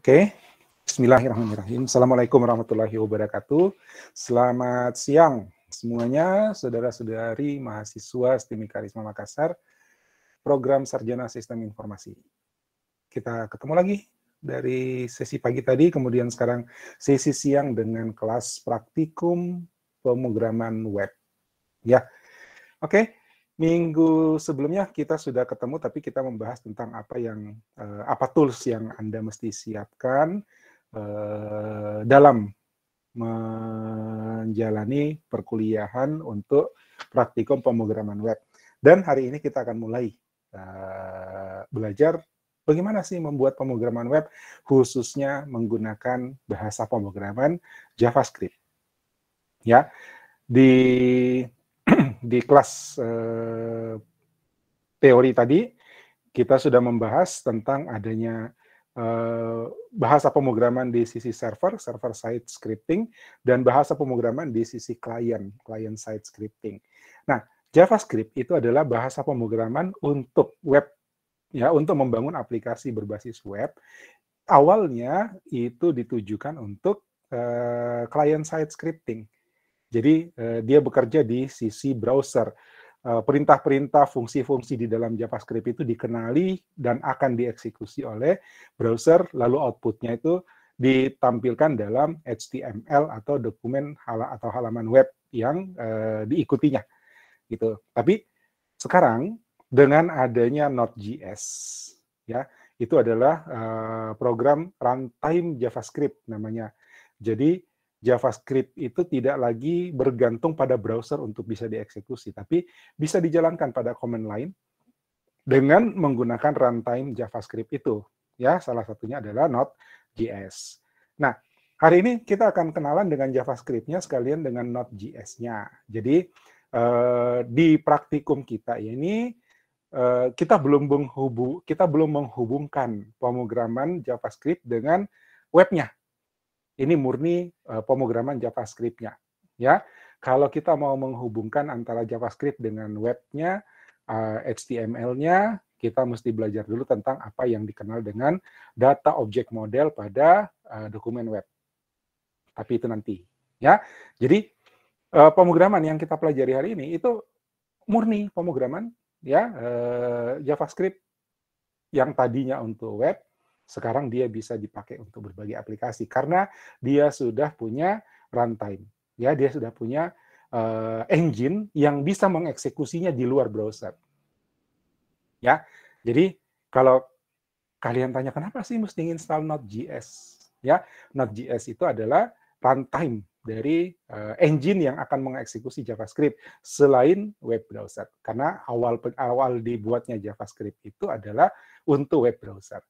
Oke, bismillahirrahmanirrahim. Assalamualaikum warahmatullahi wabarakatuh. Selamat siang semuanya, saudara-saudari mahasiswa STIMI Karisma Makassar, program Sarjana Sistem Informasi. Kita ketemu lagi dari sesi pagi tadi, kemudian sekarang sesi siang dengan kelas praktikum pemrograman web. Ya, oke. Minggu sebelumnya kita sudah ketemu, tapi kita membahas tentang apa tools yang Anda mesti siapkan dalam menjalani perkuliahan untuk praktikum pemrograman web. Dan hari ini kita akan mulai belajar bagaimana sih membuat pemrograman web, khususnya menggunakan bahasa pemrograman JavaScript. Ya, di kelas teori tadi, kita sudah membahas tentang adanya bahasa pemrograman di sisi server-side scripting, dan bahasa pemrograman di sisi client-side scripting. Nah, JavaScript itu adalah bahasa pemrograman untuk web, ya, untuk membangun aplikasi berbasis web. Awalnya itu ditujukan untuk client-side scripting. Jadi dia bekerja di sisi browser. Perintah-perintah, fungsi-fungsi di dalam JavaScript itu dikenali dan akan dieksekusi oleh browser, lalu outputnya itu ditampilkan dalam HTML atau dokumen atau halaman web yang diikutinya. Gitu. Tapi sekarang dengan adanya Node.js, ya, itu adalah program runtime JavaScript namanya. Jadi JavaScript itu tidak lagi bergantung pada browser untuk bisa dieksekusi, tapi bisa dijalankan pada command line dengan menggunakan runtime JavaScript itu. Ya, salah satunya adalah Node.js. Nah, hari ini kita akan kenalan dengan JavaScript-nya sekalian dengan Node.js-nya. Jadi, di praktikum kita ini, kita belum menghubungkan pemrograman JavaScript dengan webnya. Ini murni pemrograman JavaScript-nya. Ya, kalau kita mau menghubungkan antara JavaScript dengan webnya, HTML-nya, kita mesti belajar dulu tentang apa yang dikenal dengan data object model pada dokumen web. Tapi itu nanti. Ya, jadi pemrograman yang kita pelajari hari ini itu murni pemrograman, ya, JavaScript yang tadinya untuk web, sekarang dia bisa dipakai untuk berbagai aplikasi karena dia sudah punya runtime, ya, dia sudah punya engine yang bisa mengeksekusinya di luar browser. Ya, jadi kalau kalian tanya kenapa sih mesti install Node.js, ya, Node.js itu adalah runtime dari engine yang akan mengeksekusi JavaScript selain web browser, karena awal dibuatnya JavaScript itu adalah untuk web browser.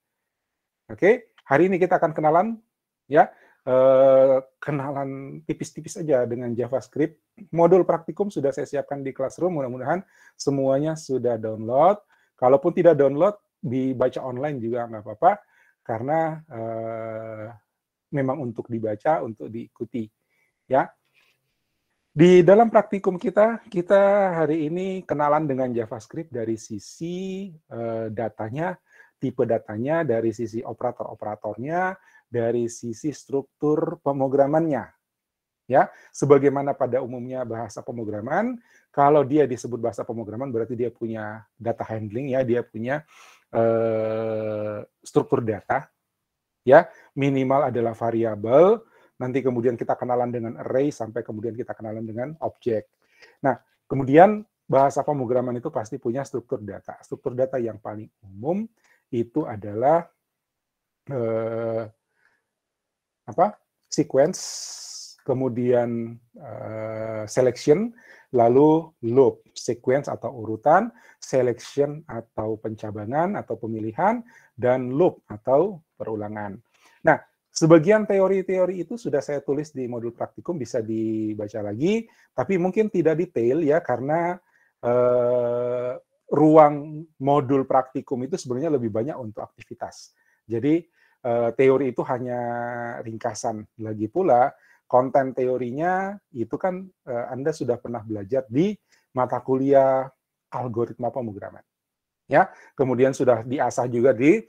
Oke, hari ini kita akan kenalan, ya, kenalan tipis-tipis aja dengan JavaScript. Modul praktikum sudah saya siapkan di Classroom, mudah-mudahan semuanya sudah download. Kalaupun tidak download, dibaca online juga nggak apa-apa, karena memang untuk dibaca, untuk diikuti. Ya, di dalam praktikum kita hari ini kenalan dengan JavaScript dari sisi datanya, tipe datanya, dari sisi operator-operatornya, dari sisi struktur pemrogramannya. Ya, sebagaimana pada umumnya bahasa pemrograman, kalau dia disebut bahasa pemrograman berarti dia punya data handling, ya, dia punya struktur data, ya, minimal adalah variabel. Nanti kemudian kita kenalan dengan array, sampai kemudian kita kenalan dengan objek. Nah, kemudian bahasa pemrograman itu pasti punya struktur data. Struktur data yang paling umum itu adalah sequence, kemudian selection, lalu loop, sequence atau urutan, selection atau pencabangan atau pemilihan, dan loop atau perulangan. Nah, sebagian teori-teori itu sudah saya tulis di modul praktikum, bisa dibaca lagi, tapi mungkin tidak detail, ya, karena ruang modul praktikum itu sebenarnya lebih banyak untuk aktivitas. Jadi teori itu hanya ringkasan. Lagi pula konten teorinya itu kan Anda sudah pernah belajar di mata kuliah algoritma pemrograman. Ya, kemudian sudah diasah juga di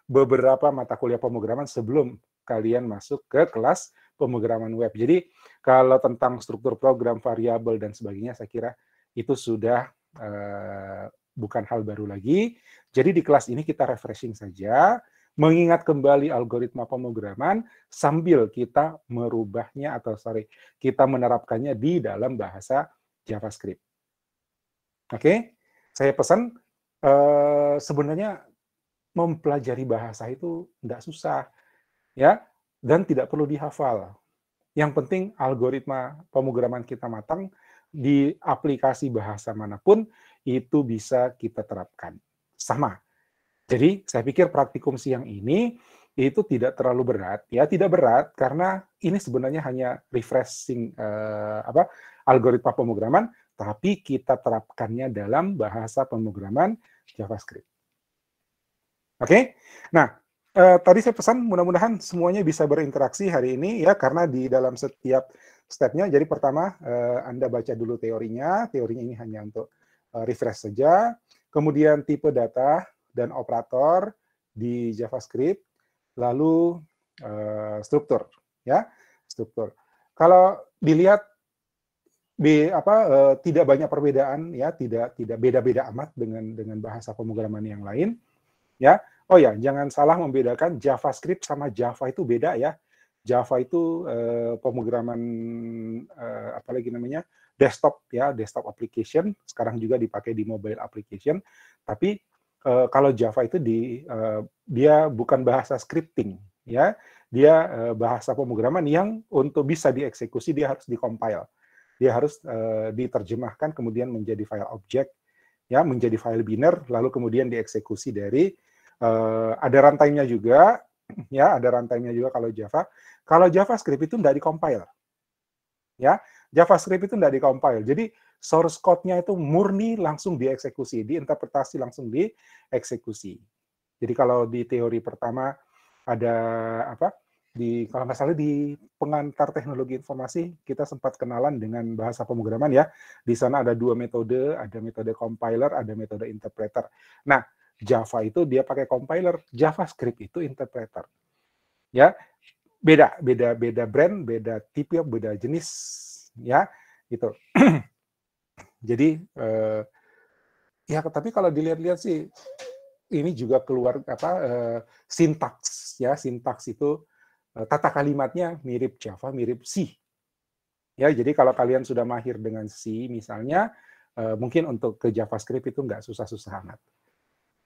beberapa mata kuliah pemrograman sebelum kalian masuk ke kelas pemrograman web. Jadi kalau tentang struktur program, variabel, dan sebagainya, saya kira itu sudah bukan hal baru lagi. Jadi di kelas ini kita refreshing saja, mengingat kembali algoritma pemrograman sambil kita merubahnya kita menerapkannya di dalam bahasa JavaScript. Oke, saya pesan sebenarnya mempelajari bahasa itu tidak susah, ya, dan tidak perlu dihafal. Yang penting algoritma pemrograman kita matang, di aplikasi bahasa manapun itu bisa kita terapkan. Sama. Jadi saya pikir praktikum siang ini itu tidak terlalu berat, ya, tidak berat karena ini sebenarnya hanya refreshing algoritma pemrograman, tapi kita terapkannya dalam bahasa pemrograman JavaScript. Oke, nah tadi saya pesan mudah-mudahan semuanya bisa berinteraksi hari ini ya, karena di dalam setiap stepnya. Jadi pertama Anda baca dulu teorinya ini hanya untuk refresh saja. Kemudian tipe data dan operator di JavaScript, lalu struktur, ya, struktur. Kalau dilihat tidak banyak perbedaan, ya, tidak beda-beda amat dengan bahasa pemrograman yang lain, ya. Oh ya, jangan salah membedakan JavaScript sama Java itu beda ya. Java itu pemrograman apalagi namanya desktop ya, desktop application. Sekarang juga dipakai di mobile application. Tapi kalau Java itu dia bukan bahasa scripting ya. Dia bahasa pemrograman yang untuk bisa dieksekusi dia harus dikompil. Dia harus diterjemahkan kemudian menjadi file objek ya, menjadi file biner lalu kemudian dieksekusi dari ada runtime-nya juga, ya, ada runtime-nya juga kalau Java. Kalau JavaScript itu tidak dikompil, ya, JavaScript itu tidak dikompil. Jadi source code-nya itu murni langsung dieksekusi, diinterpretasi langsung dieksekusi. Jadi kalau di teori pertama ada kalau nggak salah di pengantar teknologi informasi kita sempat kenalan dengan bahasa pemrograman ya. Di sana ada dua metode, ada metode compiler, ada metode interpreter. Nah, Java itu dia pakai compiler, JavaScript itu interpreter. Ya, beda brand, beda tipe, beda jenis, ya, gitu. Jadi ya, tapi kalau dilihat-lihat sih ini juga keluar sintaks, ya, sintaks itu tata kalimatnya mirip Java, mirip C. Ya, jadi kalau kalian sudah mahir dengan C misalnya, mungkin untuk ke JavaScript itu nggak susah-susah amat.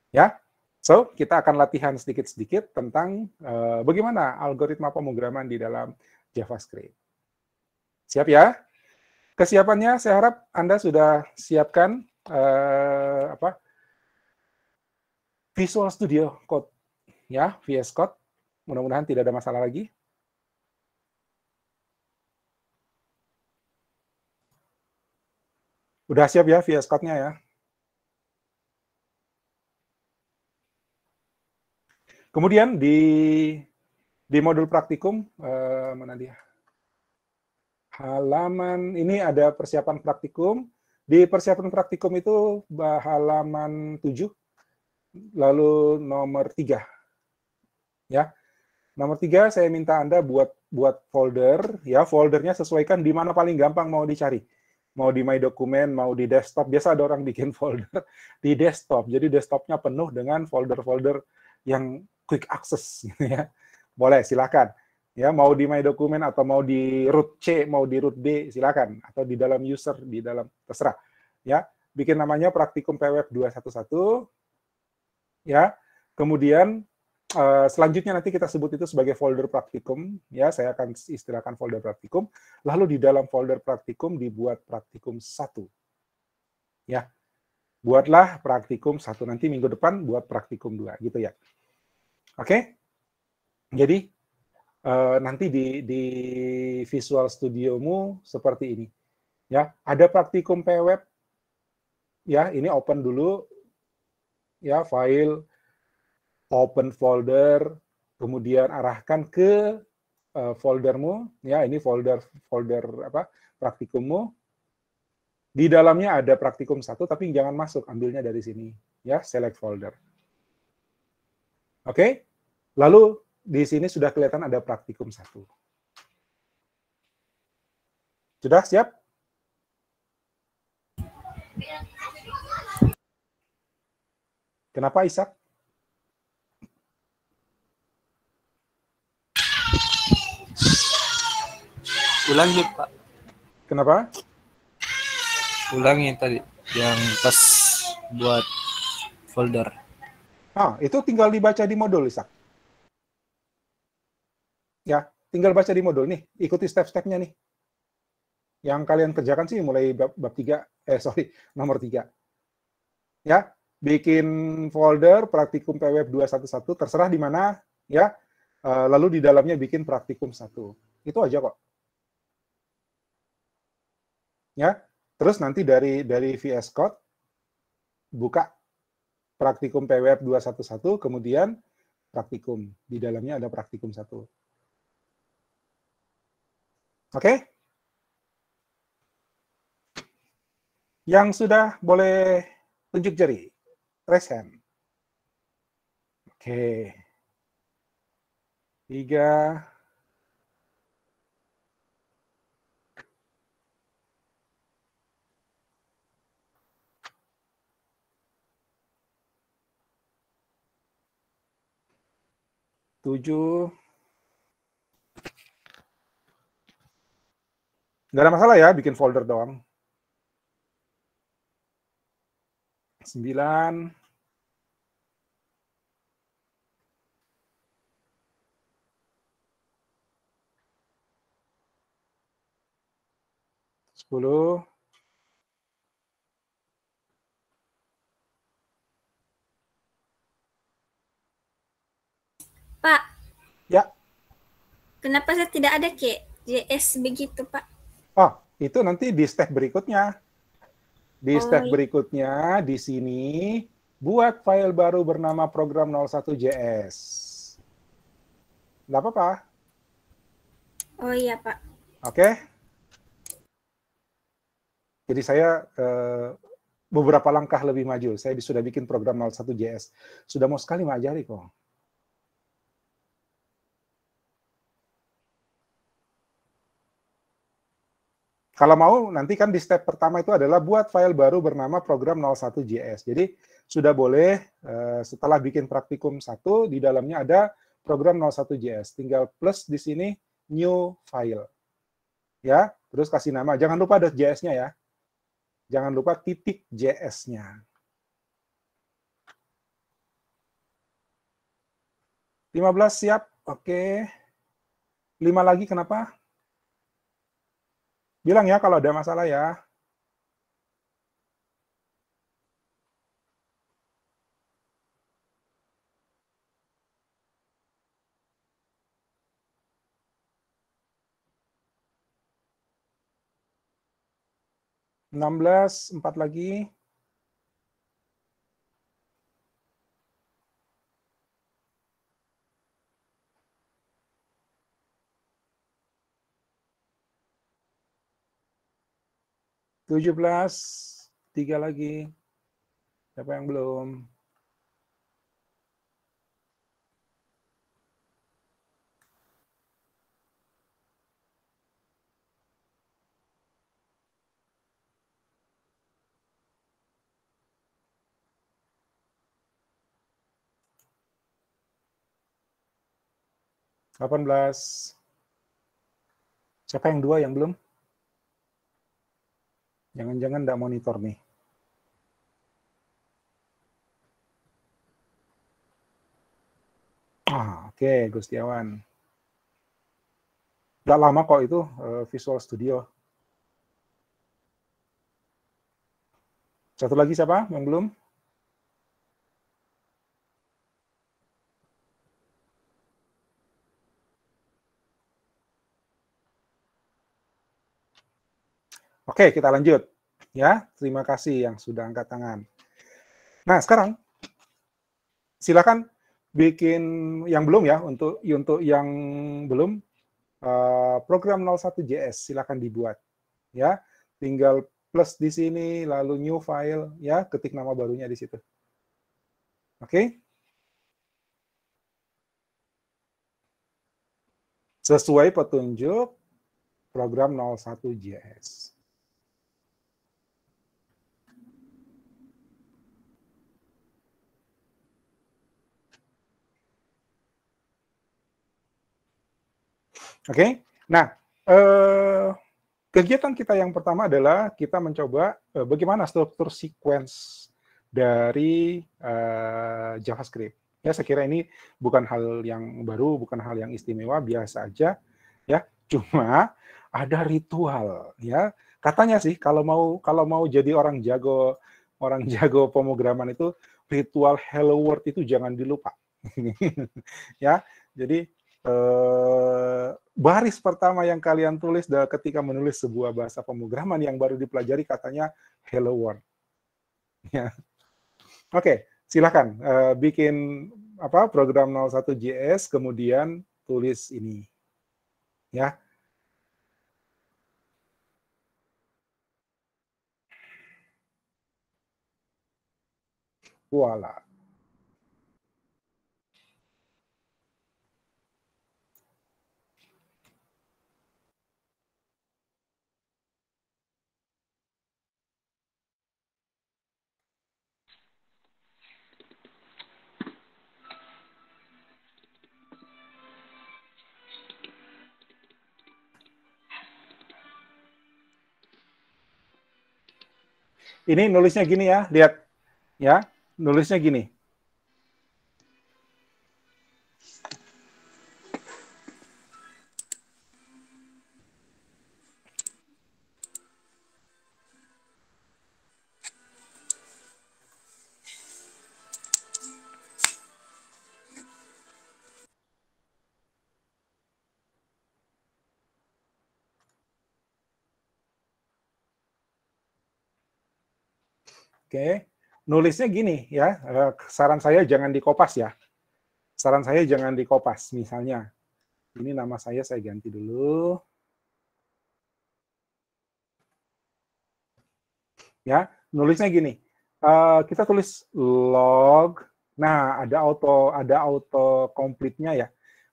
Ya, so kita akan latihan sedikit-sedikit tentang bagaimana algoritma pemrograman di dalam JavaScript. Siap ya? Kesiapannya saya harap Anda sudah siapkan Visual Studio Code, ya, VS Code. Mudah-mudahan tidak ada masalah lagi. Udah siap ya VS Code-nya ya? Kemudian di modul praktikum, mana dia? Halaman, ini ada persiapan praktikum. Di persiapan praktikum itu halaman 7, lalu nomor 3. Ya. Nomor 3 saya minta Anda buat folder, ya, foldernya sesuaikan di mana paling gampang mau dicari. Mau di My Document, mau di desktop. Biasa ada orang bikin folder di desktop. Jadi desktopnya penuh dengan folder-folder yang quick access gitu ya. Boleh, silakan. Ya, mau di My Document atau mau di root C, mau di root B, silakan. Atau di dalam user, di dalam terserah. Ya, bikin namanya Praktikum PWeb 211. Ya, kemudian selanjutnya nanti kita sebut itu sebagai folder praktikum, ya, saya akan istilahkan folder praktikum, lalu di dalam folder praktikum dibuat praktikum 1. Ya, buatlah praktikum 1, nanti minggu depan buat praktikum 2, gitu ya. Oke? Jadi, nanti di Visual Studio-mu seperti ini. Ya, ada praktikum PWeb, ya, ini open dulu, ya, file, open folder, kemudian arahkan ke foldermu, ya, ini folder praktikummu. Di dalamnya ada praktikum 1, tapi jangan masuk, ambilnya dari sini, ya, select folder. Oke, Lalu di sini sudah kelihatan ada praktikum 1. Sudah siap? Kenapa Ishak? Ulangi Pak. Kenapa? Ulangi tadi yang pas buat folder. Itu tinggal dibaca di modul, Ishak. Ya, tinggal baca di modul nih, ikuti step-stepnya nih. Yang kalian kerjakan sih mulai bab 3, nomor 3. Ya, bikin folder praktikum PWF 211, terserah di mana, ya. Lalu di dalamnya bikin praktikum 1. Itu aja kok. Ya, terus nanti dari VS Code buka praktikum PWF 211, kemudian praktikum. Di dalamnya ada praktikum 1. Oke? Yang sudah boleh tunjuk jari. Raise hand. Oke. 3. 7. Nggak ada masalah ya, bikin folder doang. 9. 10. Pak. Ya. Kenapa saya tidak ada JS begitu, Pak? Itu nanti di step berikutnya. Di step berikutnya, di sini, buat file baru bernama program 01JS. Nggak apa-apa. Oh iya, Pak. Oke. Jadi saya beberapa langkah lebih maju. Saya sudah bikin program 01JS. Sudah mau sekali mengajari kok. Kalau mau, nanti kan di step pertama itu adalah buat file baru bernama program 01JS. Jadi sudah boleh setelah bikin praktikum 1, di dalamnya ada program 01JS. Tinggal plus di sini new file. Ya, terus kasih nama. Jangan lupa ada JS-nya ya. Jangan lupa titik JS-nya. 15 siap? Oke. 5 lagi kenapa? Bilang ya kalau ada masalah ya. Enam belas, 4 lagi. Tujuh belas, 3 lagi. Siapa yang belum? Delapan belas. Siapa yang 2 yang belum? Jangan-jangan nggak monitor nih. Oke, Gustiawan. Nggak lama kok itu Visual Studio. Satu lagi siapa yang belum? Oke, kita lanjut. Ya, terima kasih yang sudah angkat tangan. Nah, sekarang silakan bikin yang belum ya, untuk yang belum program 01JS silakan dibuat. Ya, tinggal plus di sini lalu new file ya, ketik nama barunya di situ. Oke? sesuai petunjuk program 01JS. Oke, nah kegiatan kita yang pertama adalah kita mencoba bagaimana struktur sequence dari JavaScript. Ya, saya kira ini bukan hal yang baru, bukan hal yang istimewa, biasa aja. Ya, cuma ada ritual. Ya, katanya sih kalau mau jadi orang jago pemrograman itu ritual hello world itu jangan dilupa. Ya, jadi baris pertama yang kalian tulis ketika menulis sebuah bahasa pemrograman yang baru dipelajari katanya hello world. Ya. Oke, silakan bikin program 01JS kemudian tulis ini. Ya. Voila. Ini nulisnya gini ya, lihat ya, nulisnya gini. Oke, nulisnya gini ya, saran saya jangan dikopas ya. Saran saya jangan dikopas, misalnya. Ini nama saya ganti dulu. Ya, nulisnya gini. Kita tulis log. Nah, ada auto complete-nya ya.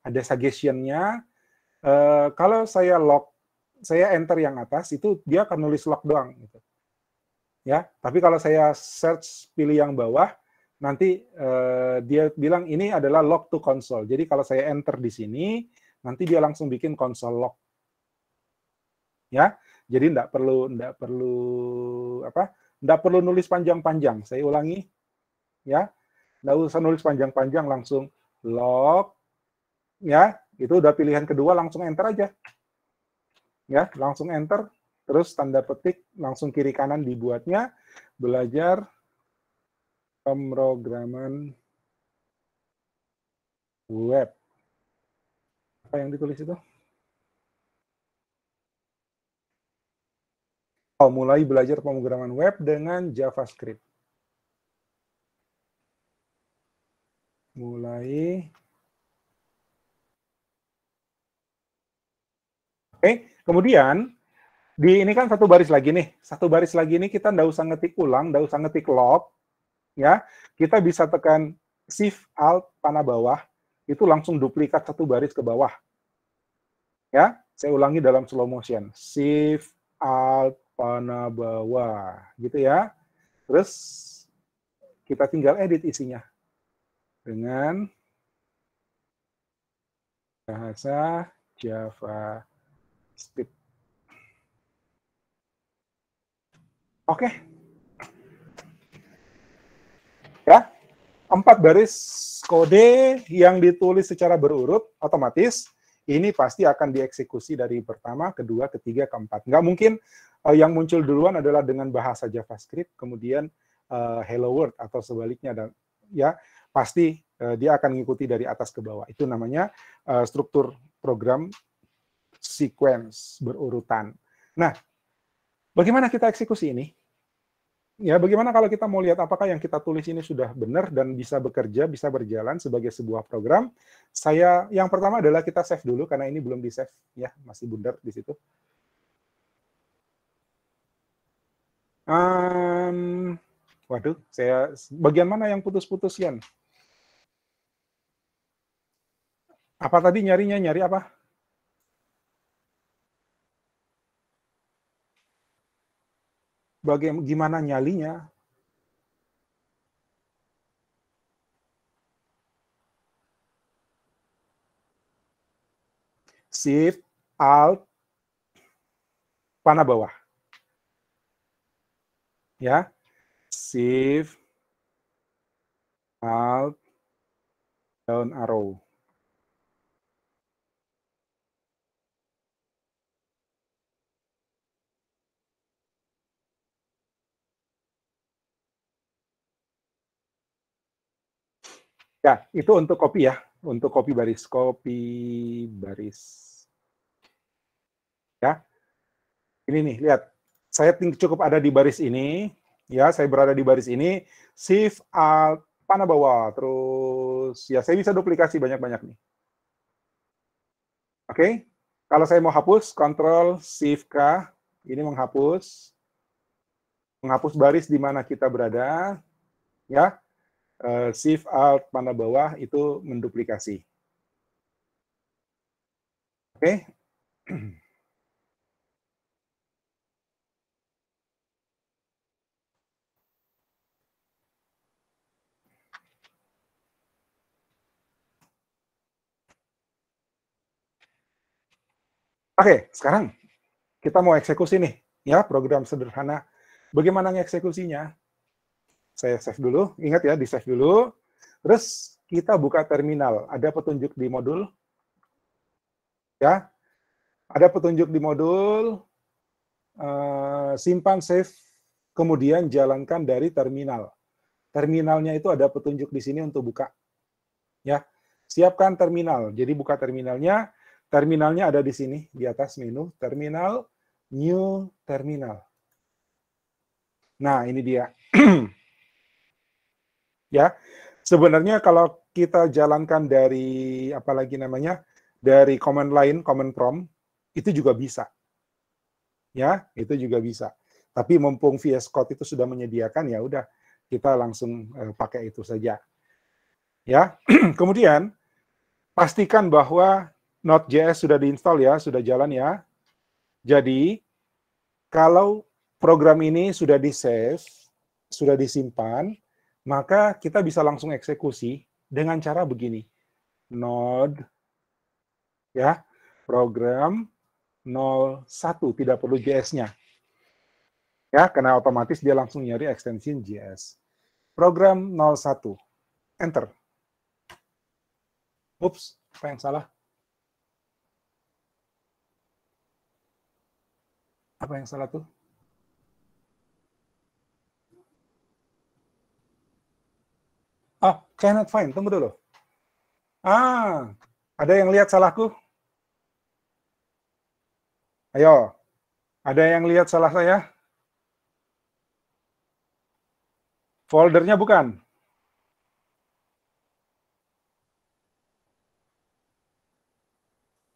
Ada suggestion-nya. Kalau saya enter yang atas itu dia akan nulis log doang gitu. Ya, tapi kalau saya search pilih yang bawah, nanti dia bilang ini adalah log to console. Jadi kalau saya enter di sini, nanti dia langsung bikin console log. Ya, jadi enggak perlu nulis panjang-panjang. Saya ulangi, ya, enggak usah nulis panjang-panjang, langsung log, ya, itu udah pilihan kedua, langsung enter aja. Ya, langsung enter. Terus tanda petik langsung kiri kanan dibuatnya, belajar pemrograman web. Apa yang ditulis itu? Oh, mulai belajar pemrograman web dengan JavaScript. Mulai. Oke, kemudian ini kan satu baris lagi nih. Satu baris lagi ini kita nggak usah ngetik ulang, nggak usah ngetik log. Ya, kita bisa tekan Shift Alt panah bawah, itu langsung duplikat satu baris ke bawah. Ya, saya ulangi dalam slow motion. Shift Alt panah bawah, gitu ya. Terus kita tinggal edit isinya dengan bahasa JavaScript. Oke. Ya, 4 baris kode yang ditulis secara berurut, otomatis ini pasti akan dieksekusi dari pertama, kedua, ketiga, keempat. Nggak mungkin yang muncul duluan adalah dengan bahasa JavaScript, kemudian Hello World atau sebaliknya, dan ya pasti dia akan mengikuti dari atas ke bawah. Itu namanya struktur program sequence berurutan. Nah, bagaimana kita eksekusi ini? Ya, bagaimana kalau kita mau lihat apakah yang kita tulis ini sudah benar dan bisa bekerja, bisa berjalan sebagai sebuah program? Yang pertama adalah kita save dulu karena ini belum di-save ya, masih bundar di situ. Waduh, bagian mana yang putus-putus, Yan? Apa tadi nyari apa? gimana nyalinya? Shift, Alt, panah bawah. Ya, Shift, Alt, down arrow. Ya, itu untuk copy ya, untuk copy baris. Ya, ini nih, lihat. Saya cukup ada di baris ini, ya, saya berada di baris ini, Shift, Alt, panah bawah, terus ya saya bisa duplikasi banyak-banyak nih. Oke, kalau saya mau hapus, Ctrl Shift K, ini menghapus baris di mana kita berada, ya. Shift Alt panah bawah itu menduplikasi. Oke. Oke, sekarang kita mau eksekusi nih, ya, program sederhana. Bagaimana ngeksekusinya? Saya save dulu, ingat ya, di save dulu. Terus kita buka terminal, ada petunjuk di modul, ya, ada petunjuk di modul, simpan save, kemudian jalankan dari terminal. Terminalnya itu ada petunjuk di sini untuk buka, ya. Siapkan terminal, jadi buka terminalnya. Terminalnya ada di sini, di atas menu, terminal, new terminal. Nah, ini dia. Ya, sebenarnya kalau kita jalankan dari, apalagi namanya, dari command line, command prompt, itu juga bisa. Ya, itu juga bisa. Tapi mumpung VS Code itu sudah menyediakan, ya udah, kita langsung pakai itu saja. Ya, kemudian, pastikan bahwa Node.js sudah diinstal ya, sudah jalan ya. Jadi, kalau program ini sudah di-save, sudah disimpan, maka kita bisa langsung eksekusi dengan cara begini. Node, ya, program 01, tidak perlu JS-nya. Ya, karena otomatis dia langsung nyari ekstensi JS. Program 01, enter. Ups, apa yang salah? Apa yang salah tuh? Cannot find, tunggu dulu. Ada yang lihat salahku? Ayo, ada yang lihat salah saya? Foldernya bukan?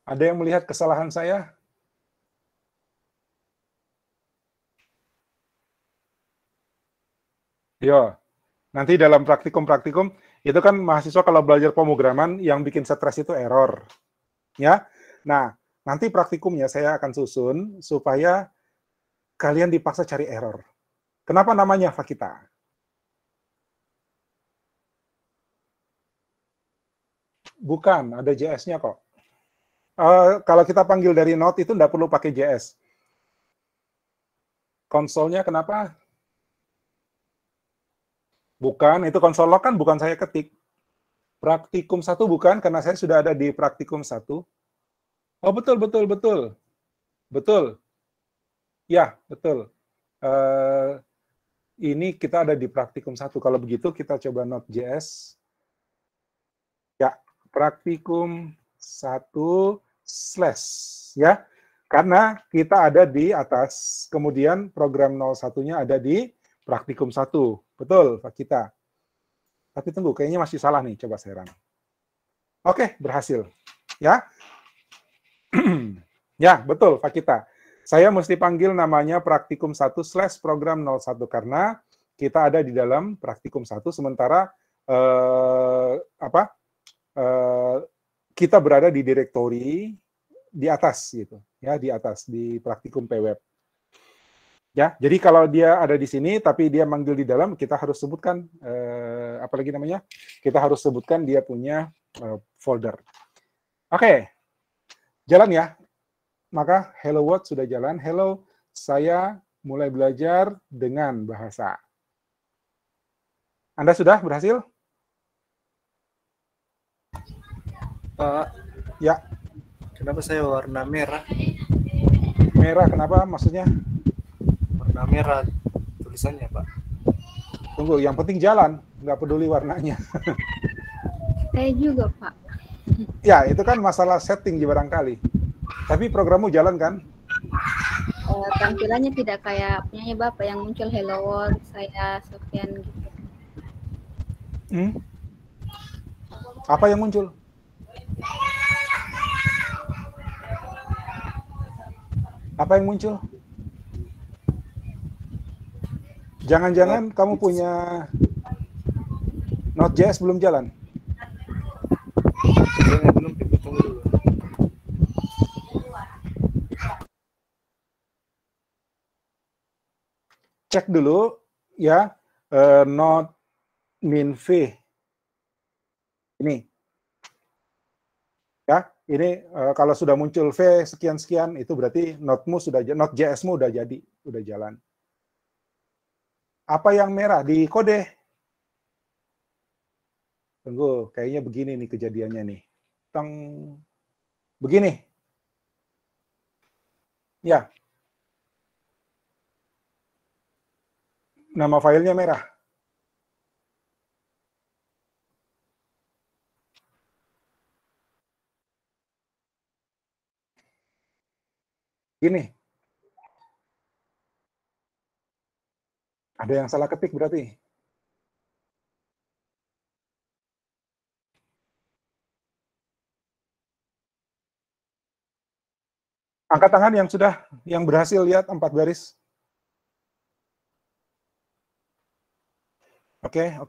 Ada yang melihat kesalahan saya? Yo, nanti dalam praktikum-praktikum, itu kan mahasiswa kalau belajar pemrograman yang bikin stres itu error. Ya, nah, nanti praktikumnya saya akan susun supaya kalian dipaksa cari error. Kenapa namanya Fakita? Bukan, ada JS-nya kok. Kalau kita panggil dari Node itu nggak perlu pakai JS. Konsolnya kenapa? Bukan, itu konsol log kan bukan saya ketik. Praktikum 1 bukan, karena saya sudah ada di praktikum 1. Oh, betul. Betul. Ya, betul. Ini kita ada di praktikum 1. Kalau begitu, kita coba Node.js. Ya, praktikum 1 / ya. Karena kita ada di atas, kemudian program 01-nya ada di praktikum 1. Betul, Pak Kita. Tapi tunggu, kayaknya masih salah nih. Coba saya run. Oke, berhasil. Ya. Ya, betul, Pak Kita. Saya mesti panggil namanya praktikum 1 / program 01 karena kita ada di dalam praktikum 1 sementara kita berada di direktori di atas gitu, ya, di atas di praktikum PWeb. Ya, jadi kalau dia ada di sini tapi dia manggil di dalam, kita harus sebutkan apalagi namanya? Kita harus sebutkan dia punya folder. Oke. Jalan ya. Maka Hello World sudah jalan. Hello, saya mulai belajar dengan bahasa. Anda sudah berhasil? Pak, Ya. kenapa saya warna merah? Merah kenapa maksudnya? Warna merah tulisannya, Pak. Tunggu, yang penting jalan, nggak peduli warnanya. Saya juga, Pak. Ya, itu kan masalah setting di barangkali. Tapi programmu jalan kan? Tampilannya tidak kayak punyanya Bapak yang muncul Hello World, saya Sofian gitu. Apa yang muncul? Apa yang muncul? Jangan-jangan kamu punya Node.js belum jalan? Belum, tunggu dulu. Cek dulu ya, Node min v. Ini. Ya, ini kalau sudah muncul v sekian-sekian, itu berarti Node.js-mu udah jadi, udah jalan. Apa yang merah di kode? Tunggu, kayaknya begini nih kejadiannya nih. Begini. Ya. Nama filenya merah. Gini. Ada yang salah ketik berarti. Angkat tangan yang berhasil lihat 4 baris. Oke.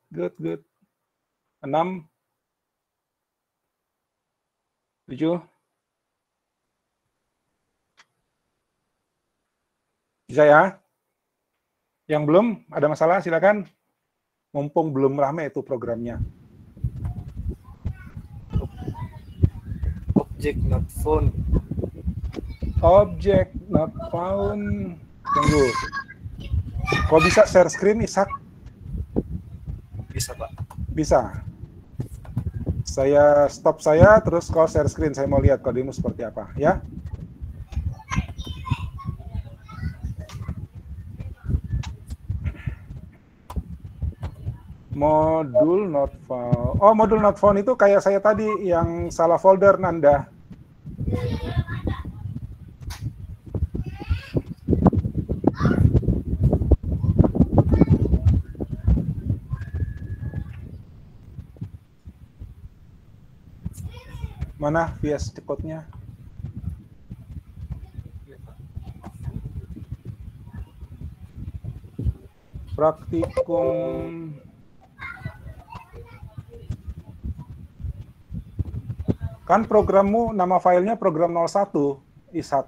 Good. 6. 7. Bisa ya? Yang belum, ada masalah silakan. Mumpung belum rame itu programnya. Object not found. Object not found. Tunggu. Kok bisa share screen, Ishak? Bisa, Pak. Bisa. Saya stop terus kau share screen. Saya mau lihat kodemu seperti apa, ya. Modul not found. Oh, modul not found itu kayak saya tadi yang salah folder, Nanda. Mana VS Code-nya? Praktikum. Kan programmu, nama filenya program 01, Ishak.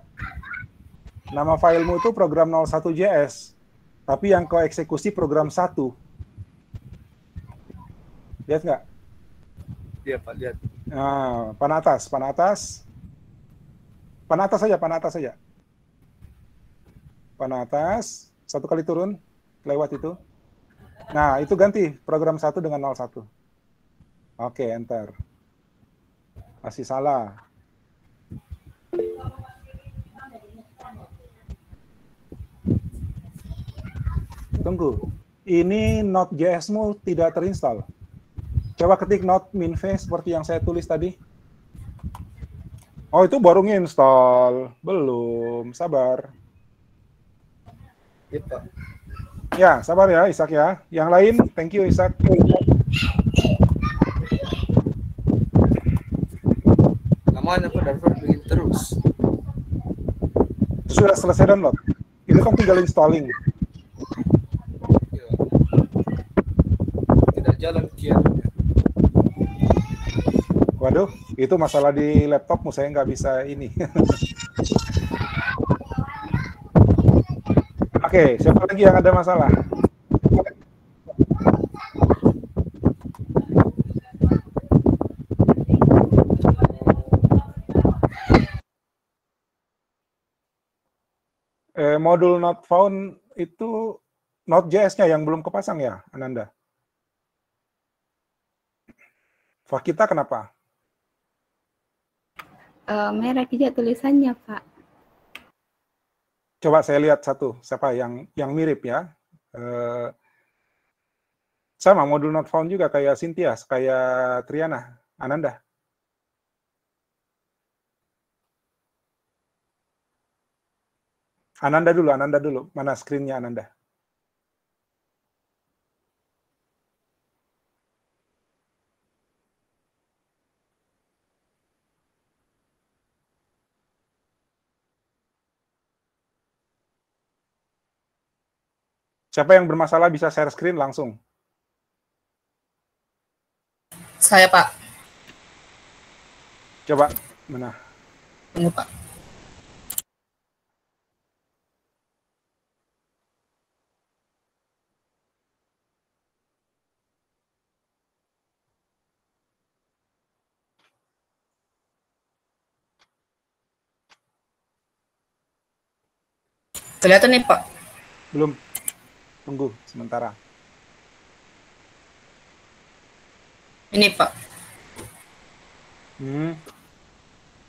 Nama filemu itu program 01.js. Tapi yang kau eksekusi program 1. Lihat nggak? Iya, Pak, lihat. Nah, pan atas saja. Pan atas, 1 kali turun, lewat itu. Nah, itu ganti program 1 dengan 01. Oke, enter. Masih salah. Tunggu, ini Node.js-mu tidak terinstall. Coba ketik node min v seperti yang saya tulis tadi. Oh, itu baru nginstall. Belum, sabar. Iya, Pak. Ya, sabar ya, Ishak ya. Yang lain, thank you, Ishak. Namanya Pak, download begini terus. Sudah selesai download. Itu kan tinggal installing. Ya. Tidak jalan kian. Waduh, itu masalah di laptopmu, saya nggak bisa ini. Oke, siapa lagi yang ada masalah? Modul not found itu Node.js-nya yang belum kepasang ya, Ananda? Fakita kenapa? Merah tidak tulisannya, Pak. Coba saya lihat satu, siapa yang mirip ya. Sama modul not found juga kayak Cynthia, kayak Triana, Ananda. Ananda dulu. Mana screen-nya Ananda? Siapa yang bermasalah bisa share screen langsung. Saya, Pak. Coba, mana? Tunggu, Pak. Kelihatan nih, Pak. Belum. Tunggu sementara. Ini, Pak.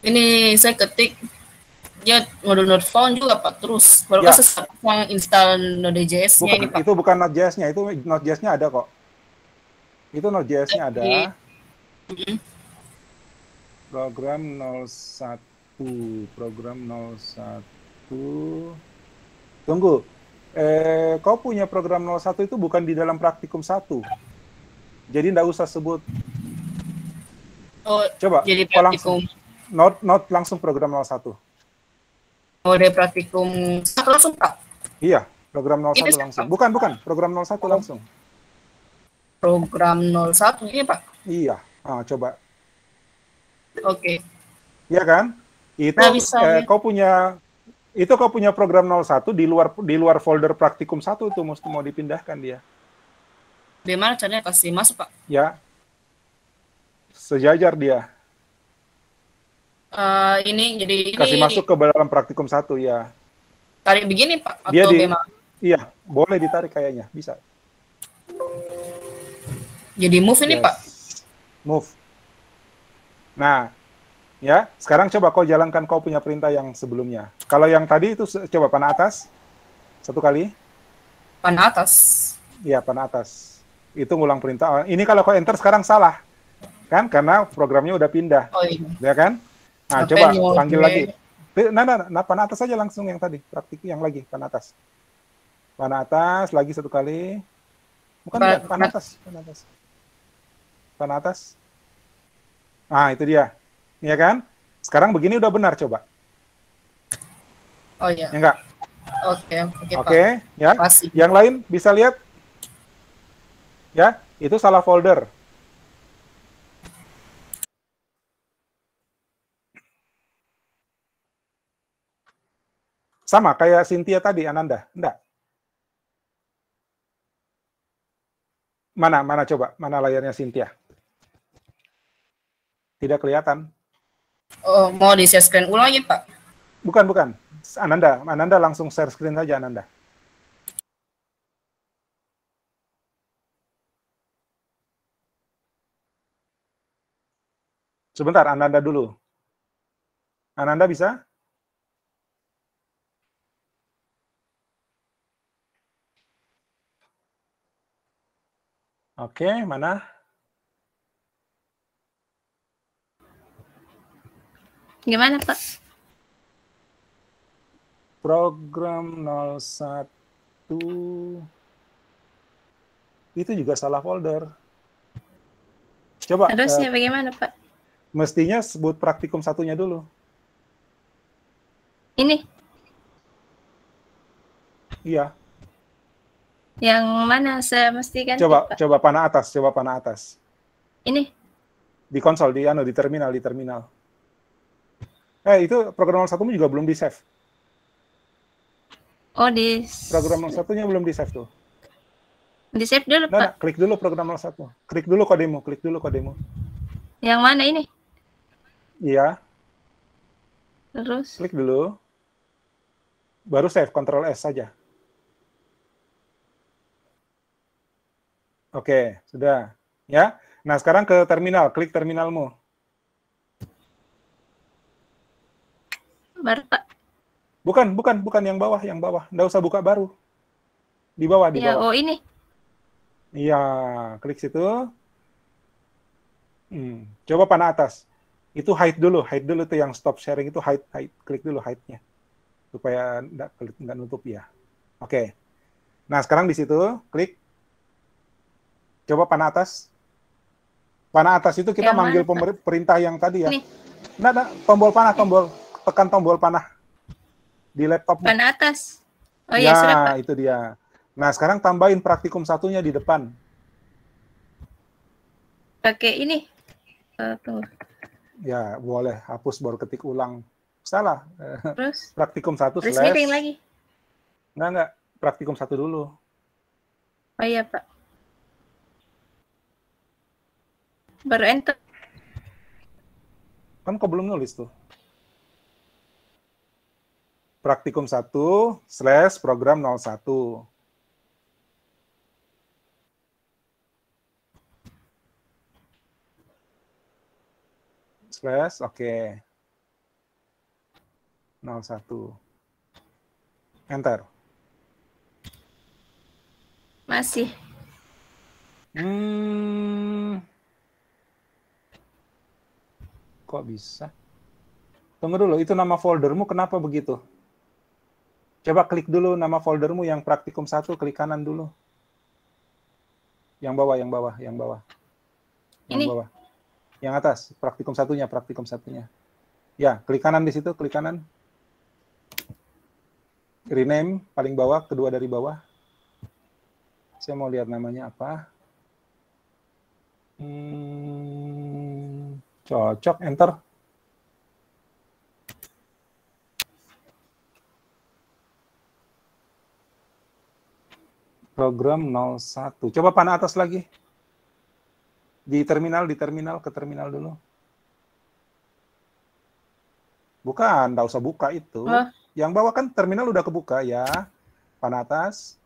Ini saya ketik dia modul not found juga, Pak. Terus baru Ya. saya install Node.js-nya ini, Pak. Itu bukan Node.js-nya, itu Node.js-nya ada kok. Itu Node.js-nya ada. Program 01. Tunggu. Kau punya program 01 itu bukan di dalam praktikum 1. Jadi enggak usah sebut. Oh, Coba, jadi kau langsung. praktikum. Not langsung program 01. Oh, dari praktikum langsung, Pak. Iya, program 01 Ini langsung. Pak. Bukan, program 01 langsung. Program 01 ini, Pak. Iya. Coba. Oke. Iya kan? Itu Nah, bisa, kau punya program 01 di luar folder praktikum 1 itu mesti mau dipindahkan dia. Bagaimana caranya kasih masuk, Pak? Ya. Sejajar dia. Jadi Kasih masuk ke dalam praktikum 1 ya. tarik begini, Pak, Dia atau bagaimana? Iya, boleh ditarik kayaknya, bisa. Jadi move ini, Yes. Pak. Move. Nah, ya, sekarang coba kau jalankan kau punya perintah yang sebelumnya. Kalau yang tadi itu coba panah atas. Satu kali. Panah atas. Iya, panah atas. Itu ngulang perintah. Ini kalau kau enter sekarang salah. Kan? Karena programnya udah pindah. Oh iya. Ya kan? Nah, Sampai coba nyuruh panggil gue. lagi. Nah, panah atas aja langsung yang tadi. Praktik yang lagi, panah atas. Panah atas, lagi satu kali. Bukan, panah atas. Panah atas. Nah, itu dia. Iya kan? Sekarang begini udah benar, coba. Oh iya. Ya enggak? Oke, ya. Pasti. Yang lain bisa lihat? Ya, itu salah folder. Sama kayak Cynthia tadi, Ananda. Enggak. Mana coba? Mana layarnya Cynthia? Tidak kelihatan. Oh, mau di share screen ulang lagi, Pak? Bukan. Ananda langsung share screen saja, Ananda. Sebentar, Ananda dulu. Ananda bisa? Oke, mana? Gimana, Pak? Program 01 itu juga salah folder. Coba. Harusnya bagaimana, Pak? Mestinya sebut praktikum satunya dulu. Ini? Iya. Yang mana saya mesti ganti, Pak? Coba panah atas. Ini? Di konsol, di terminal. Itu program 01 juga belum di-save. Oh, di Program 01-nya belum di-save tuh. di-save dulu, Pak. Nah, klik dulu program 01. Klik dulu kodemu. Yang mana ini? Iya, Terus klik dulu. Baru save, Ctrl S saja. Oke, sudah. Ya. Nah, sekarang ke terminal, klik terminalmu. baru, Pak. Bukan yang bawah. Nggak usah buka baru. Di bawah. Ya, oh ini. Iya, klik situ. Coba panah atas. Itu hide dulu tuh yang stop sharing itu hide. Klik dulu hide-nya. Supaya nggak nutup ya. Oke. Nah, sekarang di situ klik. Coba panah atas. Panah atas itu kita Yang manggil mana, perintah yang tadi ya. Ini. Nah, tombol panah, tekan tombol panah di laptop. Panah atas. Oh ya, iya, sudah, Pak. itu dia. Nah, sekarang tambahin praktikum satunya di depan. Pakai ini. Tunggu. Ya, boleh. Hapus baru ketik ulang. Salah. Terus Praktikum 1 terus slash. miring lagi. Enggak. Praktikum 1 dulu. Oh iya, Pak. Baru enter. Kan kau belum nulis tuh. Praktikum 1 slash program 01. Slash, oke. 01. Enter. Masih. Kok bisa? Tunggu dulu, itu nama foldermu kenapa begitu? Coba klik dulu nama foldermu yang praktikum 1, klik kanan dulu. Yang bawah. Yang Ini. bawah. Yang atas, praktikum satunya. Ya, klik kanan di situ, klik kanan. Rename, paling bawah, kedua dari bawah. Saya mau lihat namanya apa. Cocok, enter. Program 01. Coba panah atas lagi. Di terminal, ke terminal dulu. Bukan, nggak usah buka itu. Oh. Yang bawah kan terminal udah kebuka ya. Panah atas.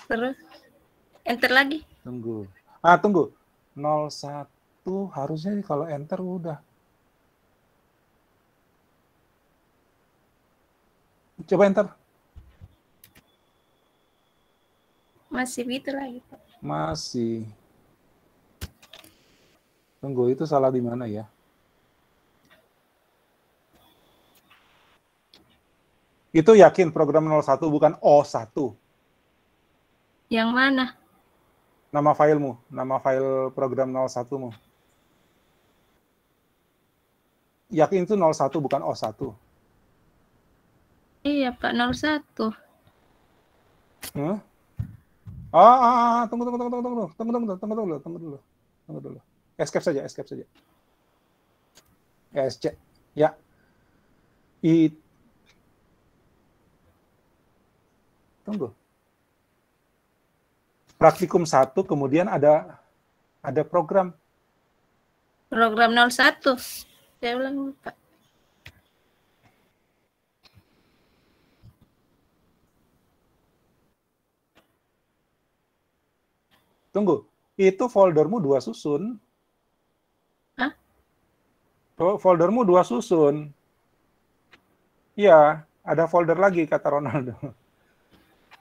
Terus enter lagi. Tunggu. 01 harusnya kalau enter udah. Coba enter. Masih gitu lagi, Pak. Masih. Tunggu, itu salah di mana ya? Itu yakin program 01 bukan O1. Yang mana? Nama filemu, nama file program 01-mu. Yakin itu 01 bukan O1. Iya, Pak, 01. Tunggu dulu. Escape saja. ESC. Ya. Tunggu. Praktikum 1 kemudian ada program. Program 01. Saya ulang, Pak. Tunggu, itu foldermu 2 susun. Hah? Foldermu 2 susun. Iya, ada folder lagi kata Ronaldo.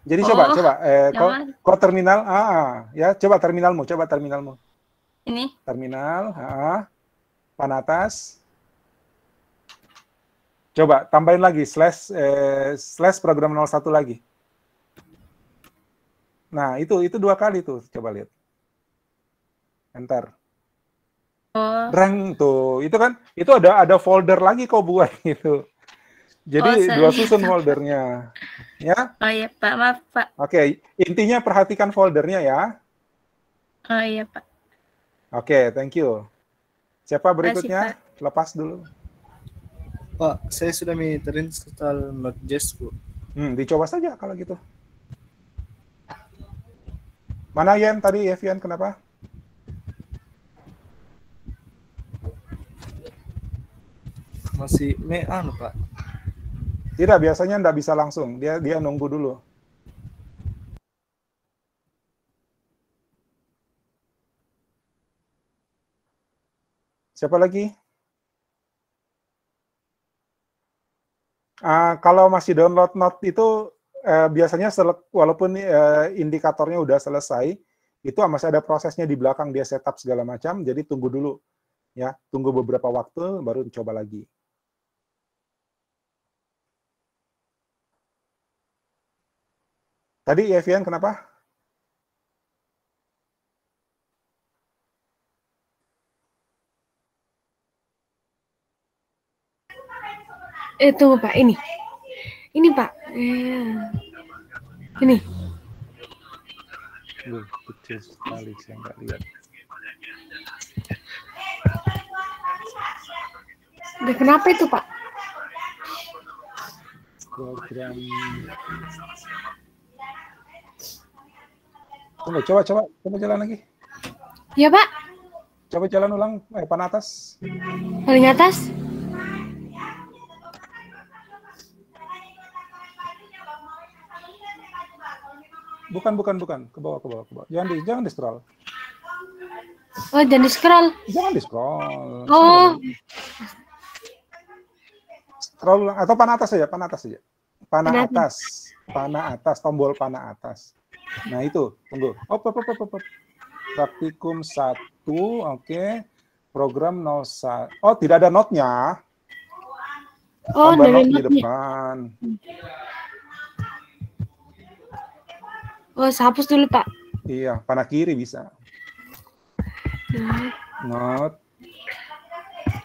Jadi coba kok terminal, ya coba terminalmu. Ini. Terminal, panah atas. Coba tambahin lagi slash program 01 lagi. Nah, itu 2 kali tuh, coba lihat. Enter. Oh. Rank tuh, itu ada folder lagi kau buat gitu. Jadi 2 susun foldernya. Ya? Oh iya, Pak, maaf, Pak. Oke, intinya perhatikan foldernya ya. Oh iya, Pak. Oke, thank you. Siapa berikutnya? Masih, Pak. Lepas dulu. Pak, saya sudah terinstall Node.js, Bu. Dicoba saja kalau gitu. Mana Yen tadi, Evian, kenapa? Masih Pak. Tidak, biasanya nggak bisa langsung. Dia nunggu dulu. Siapa lagi? Kalau masih download Node itu biasanya walaupun indikatornya udah selesai, itu masih ada prosesnya di belakang, dia setup segala macam, jadi tunggu dulu. Ya, tunggu beberapa waktu, baru coba lagi. Tadi Evian kenapa? Tunggu Pak, ini Pak. Ini. Kecil sekali, saya nggak lihat. Kenapa itu Pak? Program. Tunggu, coba jalan lagi. Iya Pak. Coba jalan ulang, paling atas. Paling atas. Bukan. Ke bawah. Jangan di scroll. Oh, jangan di scroll. Jangan di scroll. Oh. Scroll atau panah atas saja. Panah atas, tombol panah atas. Nah, itu, tunggu. Op. Praktikum 1, oke. Program 01. Oh, tidak ada notnya. Oh, dari not di depan. Oh, hapus dulu, Pak. Iya, panah kiri bisa. Not.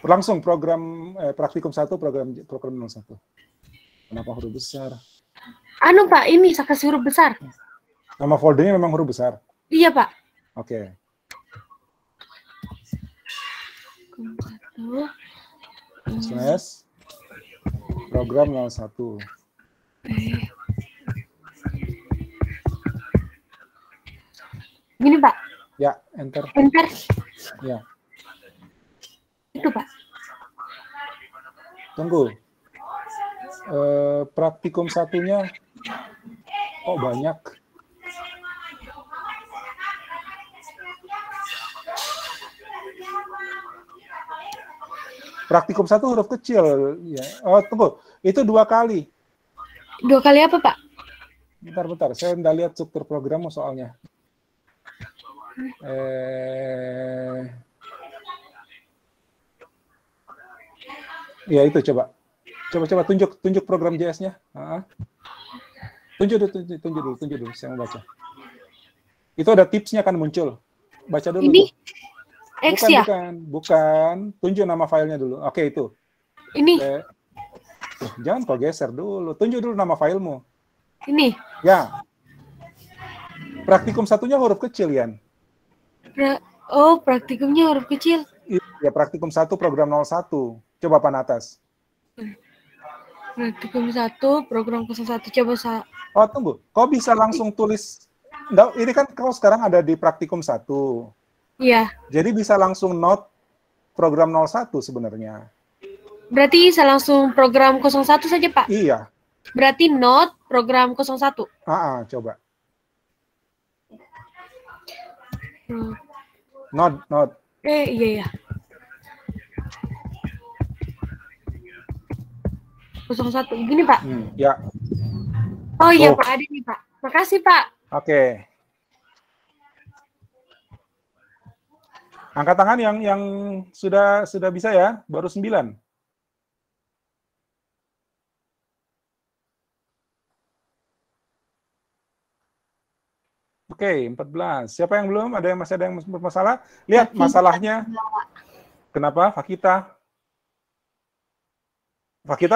Langsung program praktikum 1 program 01. Kenapa huruf besar? Anu, Pak, ini saya kasih huruf besar. Nama foldernya memang huruf besar. Iya, Pak. Oke. Slash program 01. Gini, Pak. Ya, enter. Enter. Ya. Itu, Pak. Tunggu. Praktikum 1-nya kok banyak? Praktikum 1 huruf kecil. Ya. Oh, tunggu. Itu 2 kali. 2 kali apa, Pak? Bentar. Saya nggak lihat struktur programmu soalnya. Ya itu coba tunjuk program JS-nya. Tunjuk dulu, saya mau baca. Itu ada tipsnya kan muncul. Baca dulu. Ini X ya? Bukan. Tunjuk nama filenya dulu. Oke, itu. Ini. Jangan kau geser dulu. Tunjuk dulu nama filemu. Ini. Ya. Praktikum 1-nya huruf kecil, Yan. Oh, praktikumnya huruf kecil. Ya, praktikum 1 program 01. Coba panah atas. Praktikum 1 program 01. Coba Oh, tunggu. Kau bisa langsung tulis. Nggak, ini kan kau sekarang ada di praktikum 1. Iya. Jadi bisa langsung note program 01 sebenarnya. Berarti bisa langsung program 01 saja, Pak? Iya. Berarti note program 01. Coba. Not. Iya. 01. Gini, Pak. Ya. Oh iya, Pak. Ada nih, Pak. Makasih, Pak. Oke. Angkat tangan yang sudah bisa ya, baru 9. Oke, 14. Siapa yang belum? Masih ada yang bermasalah? Lihat masalahnya. Kenapa? Fakita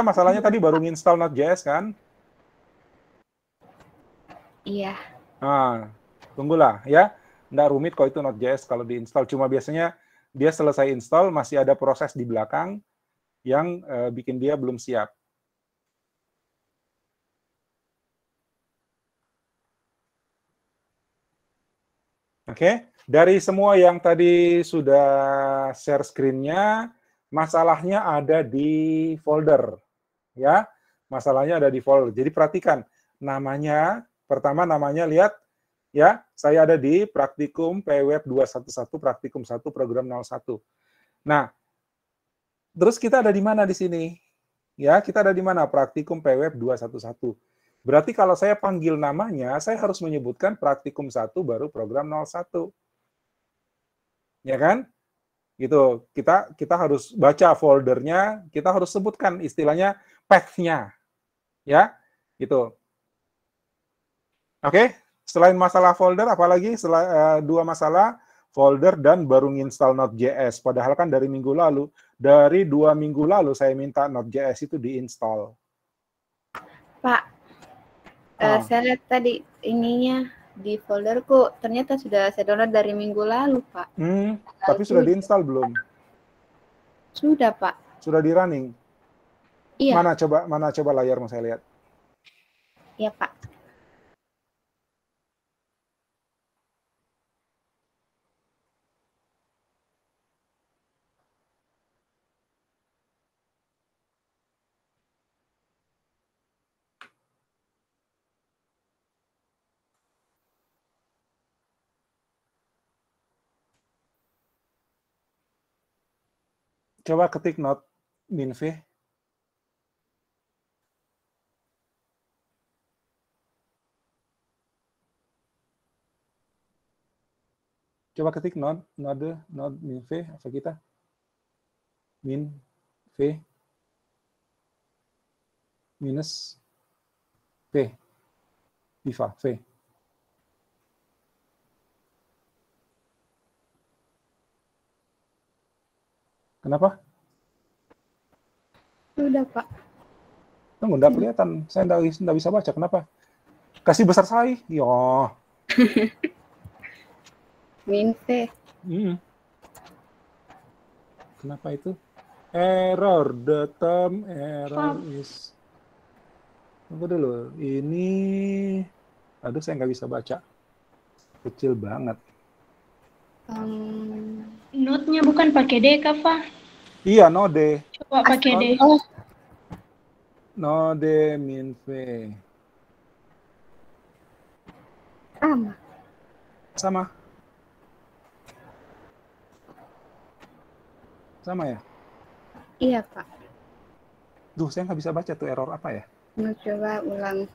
masalahnya tadi baru nginstall Node.js kan? Iya. Tunggulah ya. Nggak rumit kok itu Node.js kalau diinstal. Cuma biasanya dia selesai install, masih ada proses di belakang yang bikin dia belum siap. Oke, dari semua yang tadi sudah share screen-nya, masalahnya ada di folder, ya. Masalahnya ada di folder. Jadi perhatikan namanya, pertama namanya lihat, ya, saya ada di Praktikum PWeb 211, Praktikum 1, Program 01. Nah, terus kita ada di mana di sini? Ya, kita ada di mana? Praktikum PWeb 211. Berarti kalau saya panggil namanya, saya harus menyebutkan Praktikum 1 baru Program 01. Ya kan? Gitu. Kita harus baca foldernya, kita harus sebutkan istilahnya path-nya. Ya, gitu. Oke, selain masalah folder, apalagi dua masalah, folder dan baru nginstal Node.js. Padahal kan dari 2 minggu lalu saya minta Node.js itu diinstal. Pak, saya lihat tadi ininya di folderku, ternyata sudah saya download dari minggu lalu, Pak. Tapi sudah diinstal belum? Sudah, Pak. Sudah di running? Iya. Mana coba layar mau saya lihat. Iya, Pak. Coba ketik Node minv. Coba ketik node minv, apa kita? Min v minus v. Viva v. Kenapa? Sudah, Pak. Tunggu, nggak kelihatan. Saya nggak bisa baca. Kenapa? Kasih besar saya. Yo. Min V. Kenapa itu? Error. The term error is... Tunggu dulu. Ini... Aduh, saya nggak bisa baca. Kecil banget. Node-nya bukan pakai D, Kak? Iya, Node. Coba pakai D. Node min V. Sama. Sama ya? Iya, Pak. Duh, saya nggak bisa baca tuh error apa ya? Mau coba ulang.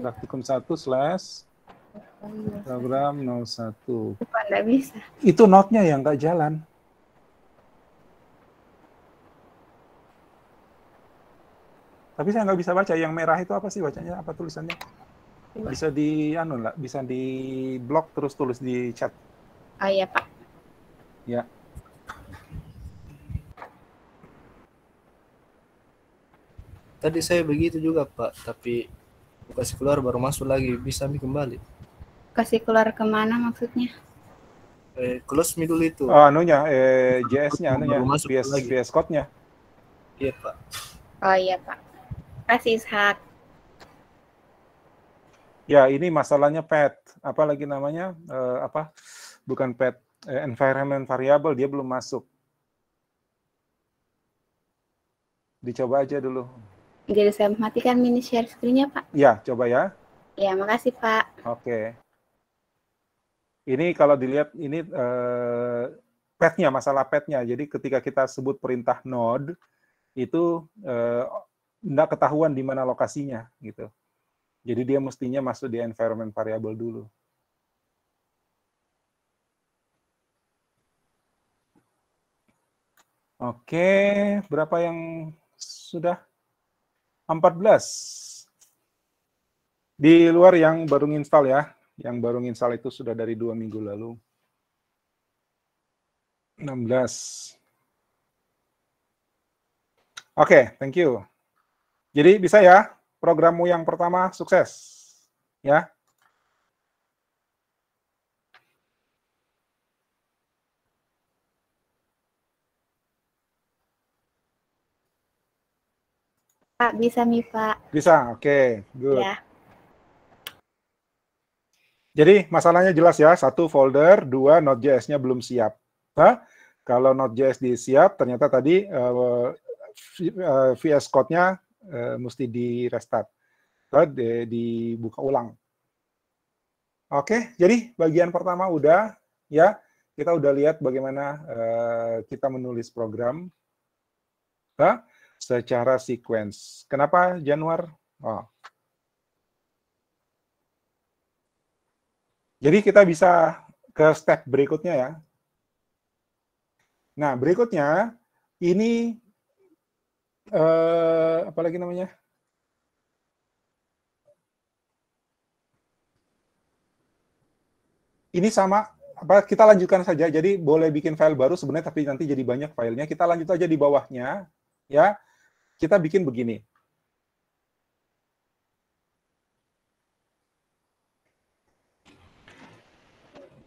Praktikum 1 slash program 01. Pak, nggak bisa. Itu node-nya yang nggak jalan. Tapi saya nggak bisa baca. Yang merah itu apa sih bacanya? Apa tulisannya? Bisa bisa di blok terus tulis di chat. Oh iya, Pak. Ya. Tadi saya begitu juga, Pak, tapi kasih keluar baru masuk lagi, bisa kembali. Kasih keluar kemana maksudnya? Close me dulu itu. JS-nya, VS Code-nya. Iya, Pak. Oh iya, Pak. Kasih Ishak. Ya, ini masalahnya path. Apa lagi namanya? Bukan path, environment variable, dia belum masuk. Dicoba aja dulu. Jadi saya matikan mini share screen-nya, Pak. Ya, coba ya. Ya, makasih, Pak. Oke. Ini kalau dilihat, ini path-nya, masalah path-nya. Jadi ketika kita sebut perintah node, itu nggak ketahuan di mana lokasinya, gitu. Jadi dia mestinya masuk di environment variable dulu. Oke, berapa yang sudah? 14. Di luar yang baru nginstal ya. Yang baru nginstal itu sudah dari 2 minggu lalu. 16. Oke, thank you. Jadi bisa ya, programmu yang pertama sukses. Ya. Pak, bisa nih, Pak. Bisa, oke, good. Ya. Jadi masalahnya jelas ya, 1 folder, 2 Node.js-nya belum siap. Nah, kalau Node.js siap, ternyata tadi VS Code-nya mesti di restart, dibuka ulang. Oke, jadi bagian pertama udah, ya, kita udah lihat bagaimana kita menulis program secara sequence. Kenapa Januar? Oh. Jadi kita bisa ke step berikutnya ya. Nah, berikutnya ini apa lagi namanya? Ini sama apa, kita lanjutkan saja. Jadi boleh bikin file baru sebenarnya, tapi nanti jadi banyak filenya. Kita lanjut aja di bawahnya, ya. Kita bikin begini.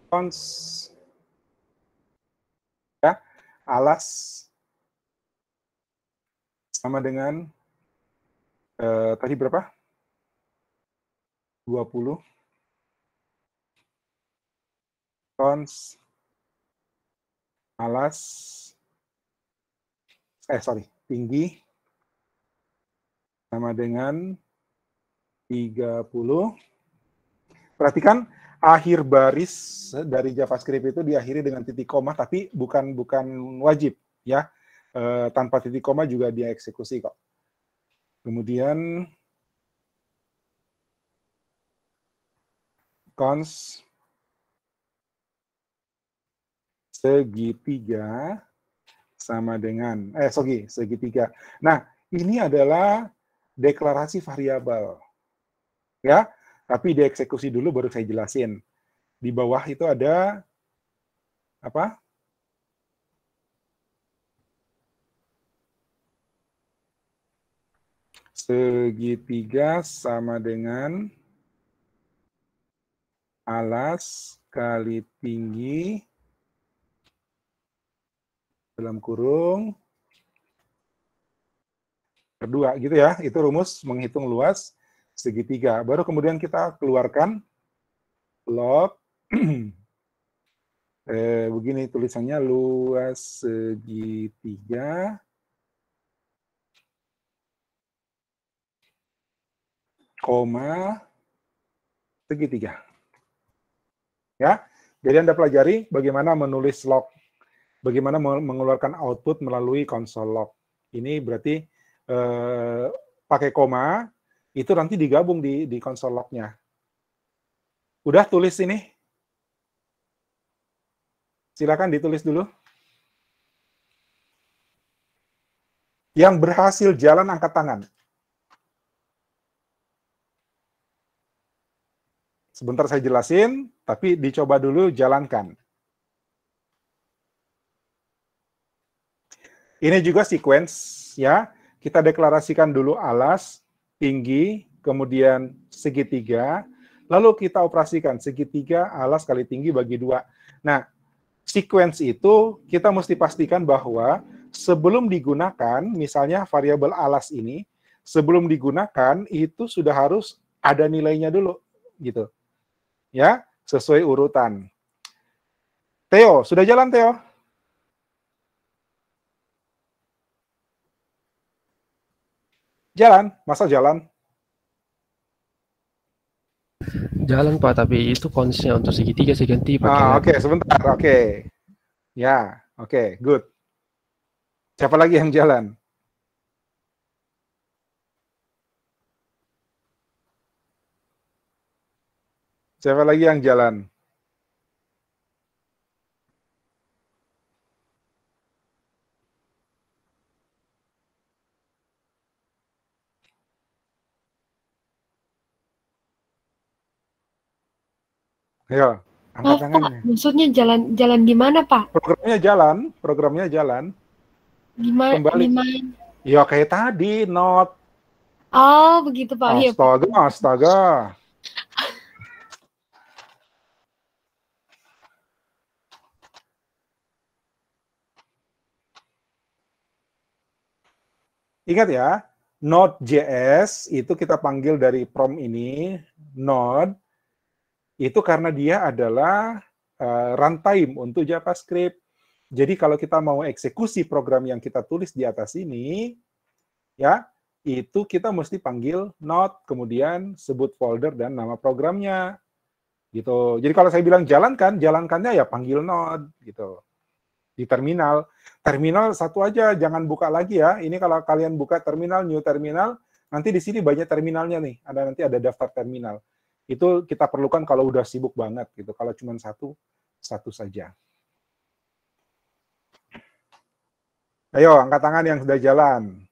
Cons ya, alas sama dengan tadi berapa? 20 cons alas tinggi sama dengan 30. Perhatikan akhir baris dari JavaScript itu diakhiri dengan titik koma, tapi bukan wajib ya. Tanpa titik koma juga dia eksekusi kok. Kemudian cons segitiga sama dengan segitiga. Nah, ini adalah deklarasi variabel. Ya, tapi dieksekusi dulu baru saya jelasin. Di bawah itu ada apa? Segitiga sama dengan alas kali tinggi dalam kurung berdua gitu ya. Itu rumus menghitung luas segitiga. Baru kemudian kita keluarkan log begini tulisannya, luas segitiga koma segitiga. Ya. Jadi Anda pelajari bagaimana menulis log, bagaimana mengeluarkan output melalui konsol log. Ini berarti pakai koma, itu nanti digabung di konsol log-nya. Udah tulis ini? Silakan ditulis dulu. Yang berhasil jalan angkat tangan. Sebentar saya jelasin, tapi dicoba dulu jalankan. Ini juga sequence ya. Kita deklarasikan dulu alas, tinggi, kemudian segitiga, lalu kita operasikan segitiga, alas kali tinggi bagi 2. Nah, sequence itu kita mesti pastikan bahwa sebelum digunakan, misalnya variabel alas ini, sebelum digunakan itu sudah harus ada nilainya dulu, gitu. Ya, sesuai urutan. Theo, sudah jalan Theo? Jalan, masa jalan? Jalan Pak, tapi itu konsnya untuk segitiga saya ganti pakai. Oke, sebentar, oke. Ya, oke, good. Siapa lagi yang jalan? Siapa lagi yang jalan? Ayo, angkat tangannya. Pak, maksudnya jalan gimana, Pak? Programnya jalan. Gimana? Kembali. Gimana? Ya kayak tadi, not. Oh, begitu, Pak. Ya, Pak. Astaga. Ingat ya, Node.js itu kita panggil dari prompt ini, Node, itu karena dia adalah runtime untuk JavaScript. Jadi kalau kita mau eksekusi program yang kita tulis di atas ini, ya, itu kita mesti panggil Node, kemudian sebut folder dan nama programnya. Gitu. Jadi kalau saya bilang jalankan, jalankannya ya panggil Node gitu. Di terminal. Terminal satu aja, jangan buka lagi ya. Ini kalau kalian buka terminal, new terminal, nanti di sini banyak terminalnya nih. Nanti ada daftar terminal. Itu kita perlukan kalau udah sibuk banget gitu. Kalau cuma satu saja. Ayo, angkat tangan yang sudah jalan.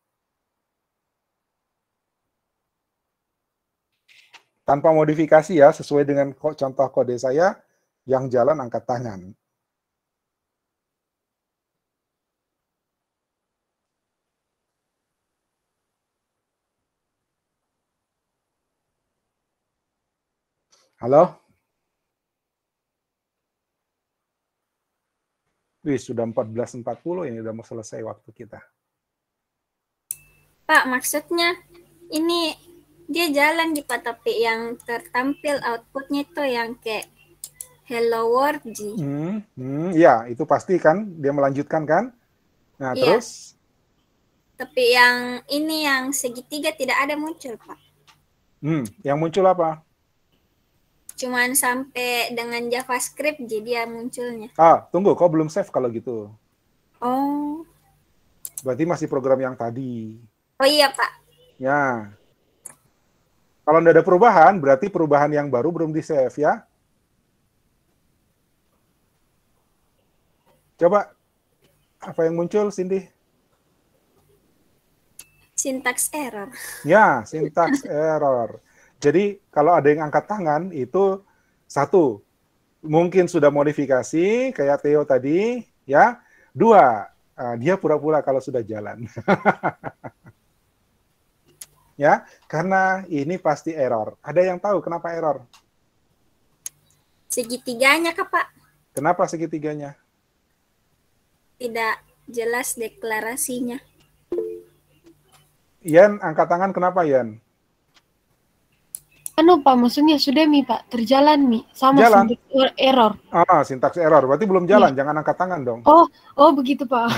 Tanpa modifikasi ya, sesuai dengan contoh kode saya, yang jalan angkat tangan. Halo? Wih, sudah 14.40 ini udah mau selesai waktu kita. Pak, maksudnya ini dia jalan di Pak, tapi yang tertampil outputnya itu yang kayak hello world Ji. Ya, itu pasti kan dia melanjutkan kan? Nah, iya. Terus? Tapi yang ini yang segitiga tidak ada muncul, Pak. Yang muncul apa? Cuman sampai dengan JavaScript jadi ya munculnya. Tunggu, kok belum save kalau gitu? Oh. Berarti masih program yang tadi. Oh iya, Pak. Ya. Kalau tidak ada perubahan, berarti perubahan yang baru belum di-save ya. Coba, apa yang muncul, Cindy? Syntax error. Ya, syntax error. Jadi, kalau ada yang angkat tangan, itu satu, mungkin sudah modifikasi, kayak Theo tadi, ya. Dua, dia pura-pura kalau sudah jalan. Ya, karena ini pasti error. Ada yang tahu kenapa error? Segitiganya, Kak, Pak. Kenapa segitiganya? Tidak jelas deklarasinya. Ian, angkat tangan kenapa, Ian? Pak, maksudnya sudah Pak, terjalan sama jalan. Syntax error. Syntax error. Berarti belum jalan, jangan angkat tangan dong. Oh begitu, Pak.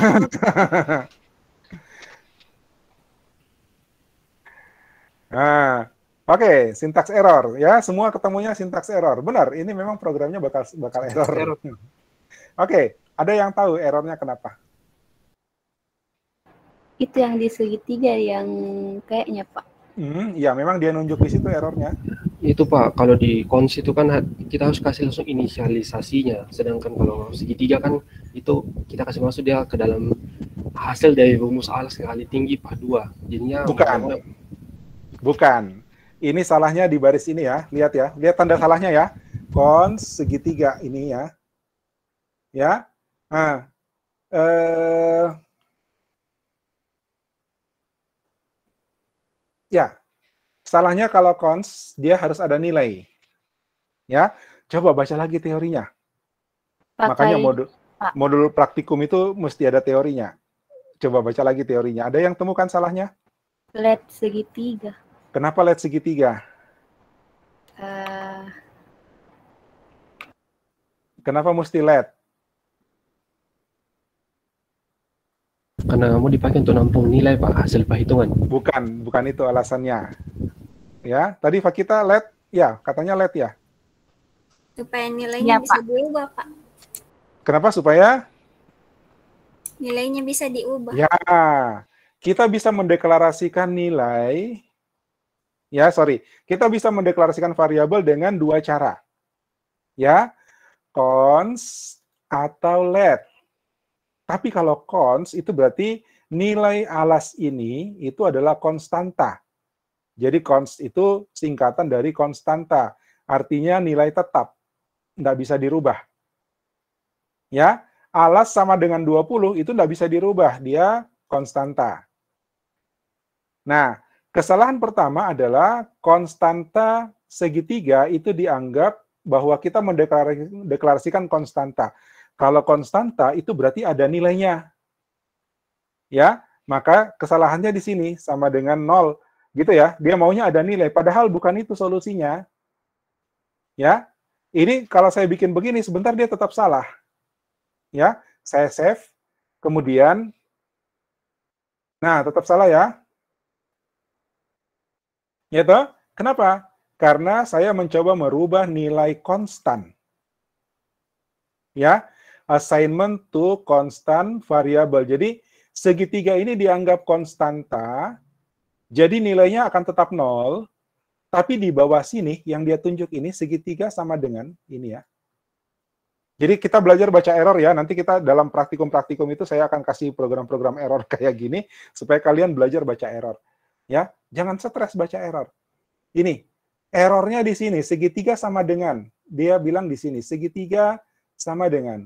Oke, syntax error ya, semua ketemunya syntax error. Benar, ini memang programnya bakal error. Oke, ada yang tahu errornya kenapa? Itu yang di segitiga yang kayaknya, Pak. Iya, memang dia nunjuk di situ errornya. Itu Pak, kalau di cons itu kan kita harus kasih langsung inisialisasinya. Sedangkan kalau segitiga kan itu kita kasih masuk dia ke dalam hasil dari rumus alas kali tinggi Pak 2. Jadinya Bukan. Ini salahnya di baris ini ya. Lihat ya. Lihat tanda salahnya ya. Cons segitiga ini ya. Ya. Ya, salahnya kalau cons, dia harus ada nilai. Ya, coba baca lagi teorinya. Makanya modul praktikum itu mesti ada teorinya. Coba baca lagi teorinya. Ada yang temukan salahnya? Let segitiga. Kenapa let segitiga? Kenapa mesti let? Karena kamu dipakai untuk nampung nilai Pak, hasil perhitungan. Bukan itu alasannya. Ya, tadi Fakita let, ya, katanya let ya. Supaya nilainya bisa diubah, Pak. Kenapa supaya? Nilainya bisa diubah. Ya, kita bisa mendeklarasikan nilai. Ya, kita bisa mendeklarasikan variabel dengan dua cara. Ya, cons atau let. Tapi kalau cons itu berarti nilai alas ini itu adalah konstanta. Jadi cons itu singkatan dari konstanta. Artinya nilai tetap. Nggak bisa dirubah. Ya, alas sama dengan 20 itu nggak bisa dirubah. Dia konstanta. Nah, kesalahan pertama adalah konstanta segitiga itu dianggap bahwa kita mendeklarasikan konstanta. Kalau konstanta itu berarti ada nilainya. Ya, Maka kesalahannya di sini sama dengan 0, gitu ya. Dia maunya ada nilai, padahal bukan itu solusinya. Ya, ini kalau saya bikin begini, sebentar dia tetap salah. Ya, saya save, kemudian, nah tetap salah ya. Ya toh? Kenapa? Karena saya mencoba merubah nilai konstan. Ya, assignment to constant variable. Jadi segitiga ini dianggap konstanta, jadi nilainya akan tetap 0, tapi di bawah sini yang dia tunjuk ini segitiga sama dengan ini ya. Jadi kita belajar baca error ya, nanti kita dalam praktikum-praktikum itu saya akan kasih program-program error kayak gini, supaya kalian belajar baca error. Ya, jangan stres baca error. Ini, errornya di sini, segitiga sama dengan, dia bilang di sini, segitiga sama dengan.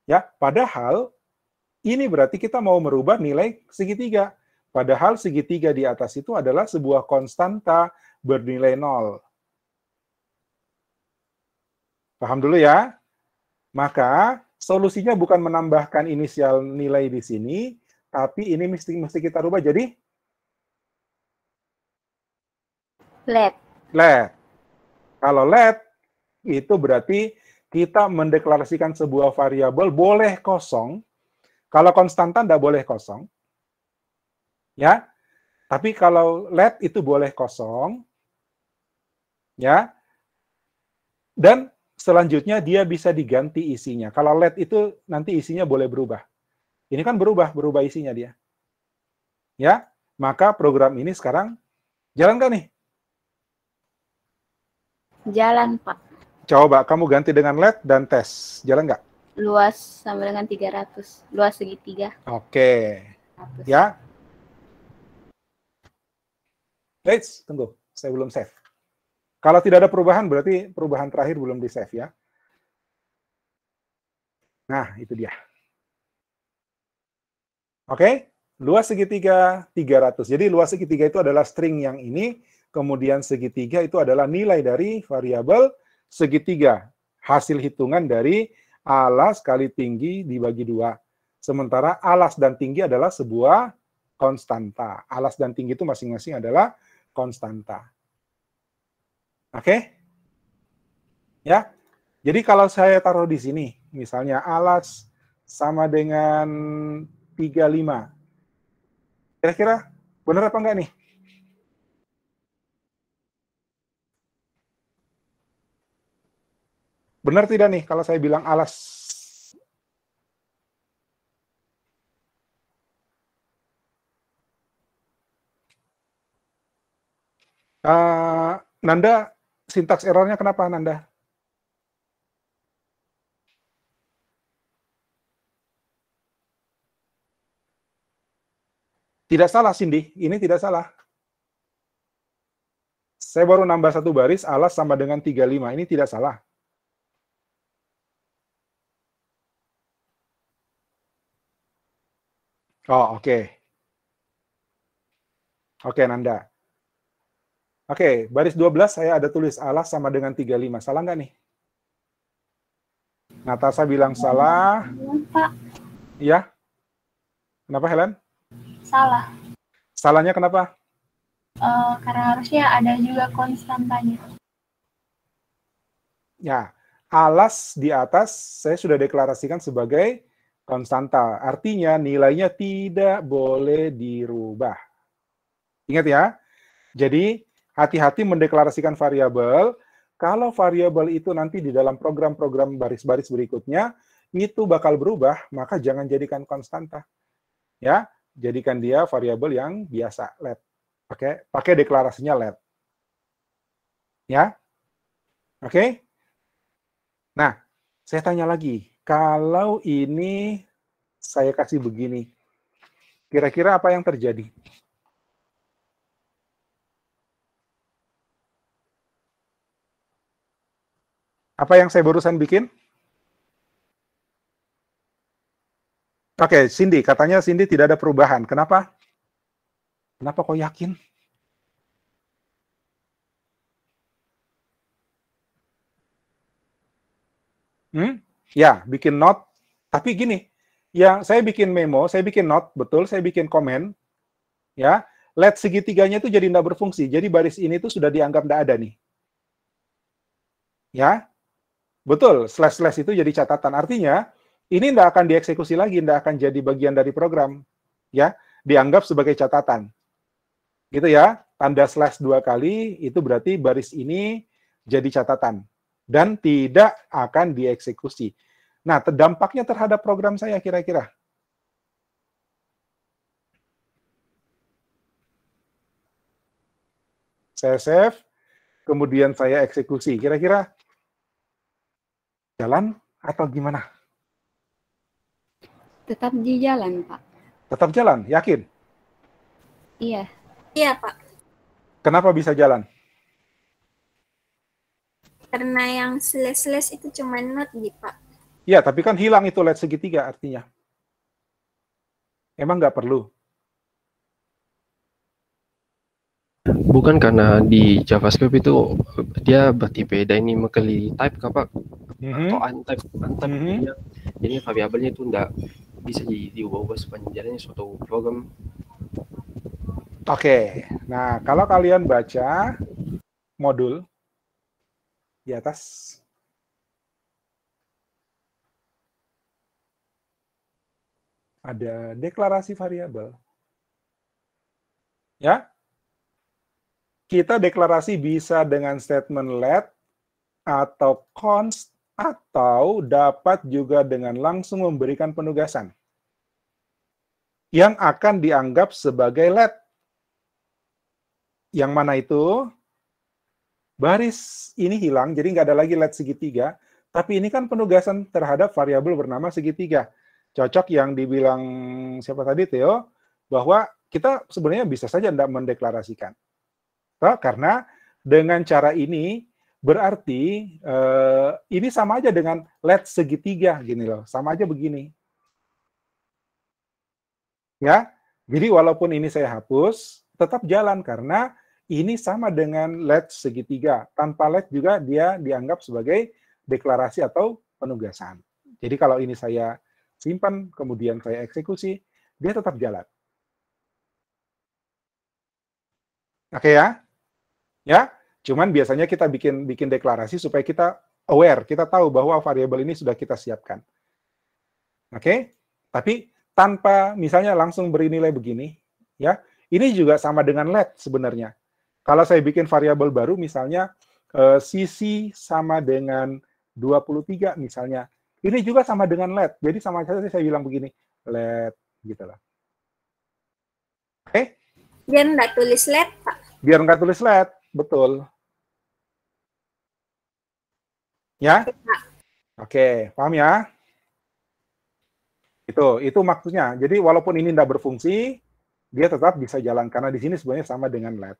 Ya, padahal ini berarti kita mau merubah nilai segitiga. Padahal segitiga di atas itu adalah sebuah konstanta bernilai 0. Paham dulu ya? Maka solusinya bukan menambahkan inisial nilai di sini, tapi ini mesti kita rubah jadi Let. let. Kalau let, itu berarti kita mendeklarasikan sebuah variabel boleh kosong. Kalau konstanta tidak boleh kosong. Ya. Tapi kalau let itu boleh kosong. Ya. Dan selanjutnya dia bisa diganti isinya. Kalau let itu nanti isinya boleh berubah. Ini kan berubah isinya dia. Ya. Maka program ini sekarang jalan nggak nih? Jalan, Pak. Coba kamu ganti dengan let dan tes. Jalan nggak? Luas sama dengan 300. Luas segitiga. Oke. 100. Ya. Wait, tunggu. Saya belum save. Kalau tidak ada perubahan, berarti perubahan terakhir belum di-save ya. Nah, itu dia. Oke. Luas segitiga 300. Jadi luas segitiga itu adalah string yang ini. Kemudian segitiga itu adalah nilai dari variabel segitiga. Hasil hitungan dari alas kali tinggi dibagi 2. Sementara alas dan tinggi adalah sebuah konstanta. Alas dan tinggi itu masing-masing adalah konstanta. Oke? Ya. Jadi kalau saya taruh di sini, misalnya alas sama dengan 35. Kira-kira benar apa enggak nih? Benar tidak nih kalau saya bilang alas? Nanda, sintaks errornya kenapa, Nanda? Tidak salah, Cindy. Ini tidak salah. Saya baru nambah satu baris, alas sama dengan 35. Ini tidak salah. Oh, oke. Oke, Nanda. Oke, baris 12 saya ada tulis alas sama dengan 35. Salah nggak nih? Natasha bilang salah. Pak, Iya? Kenapa, Helen? salah. Salahnya kenapa? Karena harusnya ada juga konstantanya. Ya, alas di atas saya sudah deklarasikan sebagai konstanta. Artinya nilainya tidak boleh dirubah. Ingat ya. Jadi hati-hati mendeklarasikan variabel. Kalau variabel itu nanti di dalam program-program baris-baris berikutnya itu bakal berubah, maka jangan jadikan konstanta. Ya, jadikan dia variabel yang biasa, let. Pakai deklarasinya let. Ya. Oke? Nah, saya tanya lagi, kalau ini saya kasih begini, kira-kira apa yang terjadi? Apa yang saya barusan bikin? Oke, Cindy, katanya Cindy tidak ada perubahan. Kenapa? Kenapa kok yakin? Ya, bikin note. Tapi gini, yang saya bikin memo, saya bikin note, betul, saya bikin komen, ya, LED segitiganya itu jadi tidak berfungsi. Jadi baris ini tuh sudah dianggap tidak ada nih. Ya, betul, slash-slash itu jadi catatan. Artinya, ini tidak akan dieksekusi lagi, tidak akan jadi bagian dari program. Ya, dianggap sebagai catatan. Gitu ya, tanda slash 2 kali, itu berarti baris ini jadi catatan. Dan tidak akan dieksekusi. Nah, dampaknya terhadap program saya kira-kira. Saya save, kemudian saya eksekusi. Kira-kira jalan atau gimana? Tetap di jalan, Pak. Tetap jalan, yakin? Iya. Iya, Pak. Kenapa bisa jalan? Karena yang slash-slash itu cuma not, Pak. Ya, tapi kan hilang itu LED segitiga artinya. Emang nggak perlu? Bukan karena di JavaScript itu dia berbeda ini mengkali type apa atau untype jadi variabelnya itu enggak bisa diubah-ubah sepanjang jalannya suatu program. Oke, nah kalau kalian baca modul di atas, ada deklarasi variabel. Ya, kita deklarasi bisa dengan statement let atau const atau dapat juga dengan langsung memberikan penugasan yang akan dianggap sebagai let. Yang mana itu? Baris ini hilang, jadi nggak ada lagi let segitiga, tapi ini kan penugasan terhadap variabel bernama segitiga. Cocok yang dibilang siapa tadi, Theo, bahwa kita sebenarnya bisa saja tidak mendeklarasikan. Karena dengan cara ini berarti ini sama aja dengan let segitiga gini loh, sama aja begini. Ya, jadi walaupun ini saya hapus, tetap jalan karena ini sama dengan let segitiga. Tanpa let juga dia dianggap sebagai deklarasi atau penugasan. Jadi kalau ini saya simpan, kemudian saya eksekusi, dia tetap jalan. Oke ya? Ya, cuman biasanya kita bikin deklarasi supaya kita aware, kita tahu bahwa variabel ini sudah kita siapkan. Oke? Tapi tanpa misalnya langsung beri nilai begini, ya. Ini juga sama dengan let sebenarnya. Kalau saya bikin variabel baru misalnya sisi sama dengan 23 misalnya. Ini juga sama dengan let. Jadi sama saja saya bilang begini, let gitu lah. Oke? Biar nggak tulis let, Pak. Biar nggak tulis let. Betul. Ya? Oke, paham ya? Itu maksudnya. Jadi walaupun ini tidak berfungsi, dia tetap bisa jalan karena di sini sebenarnya sama dengan let.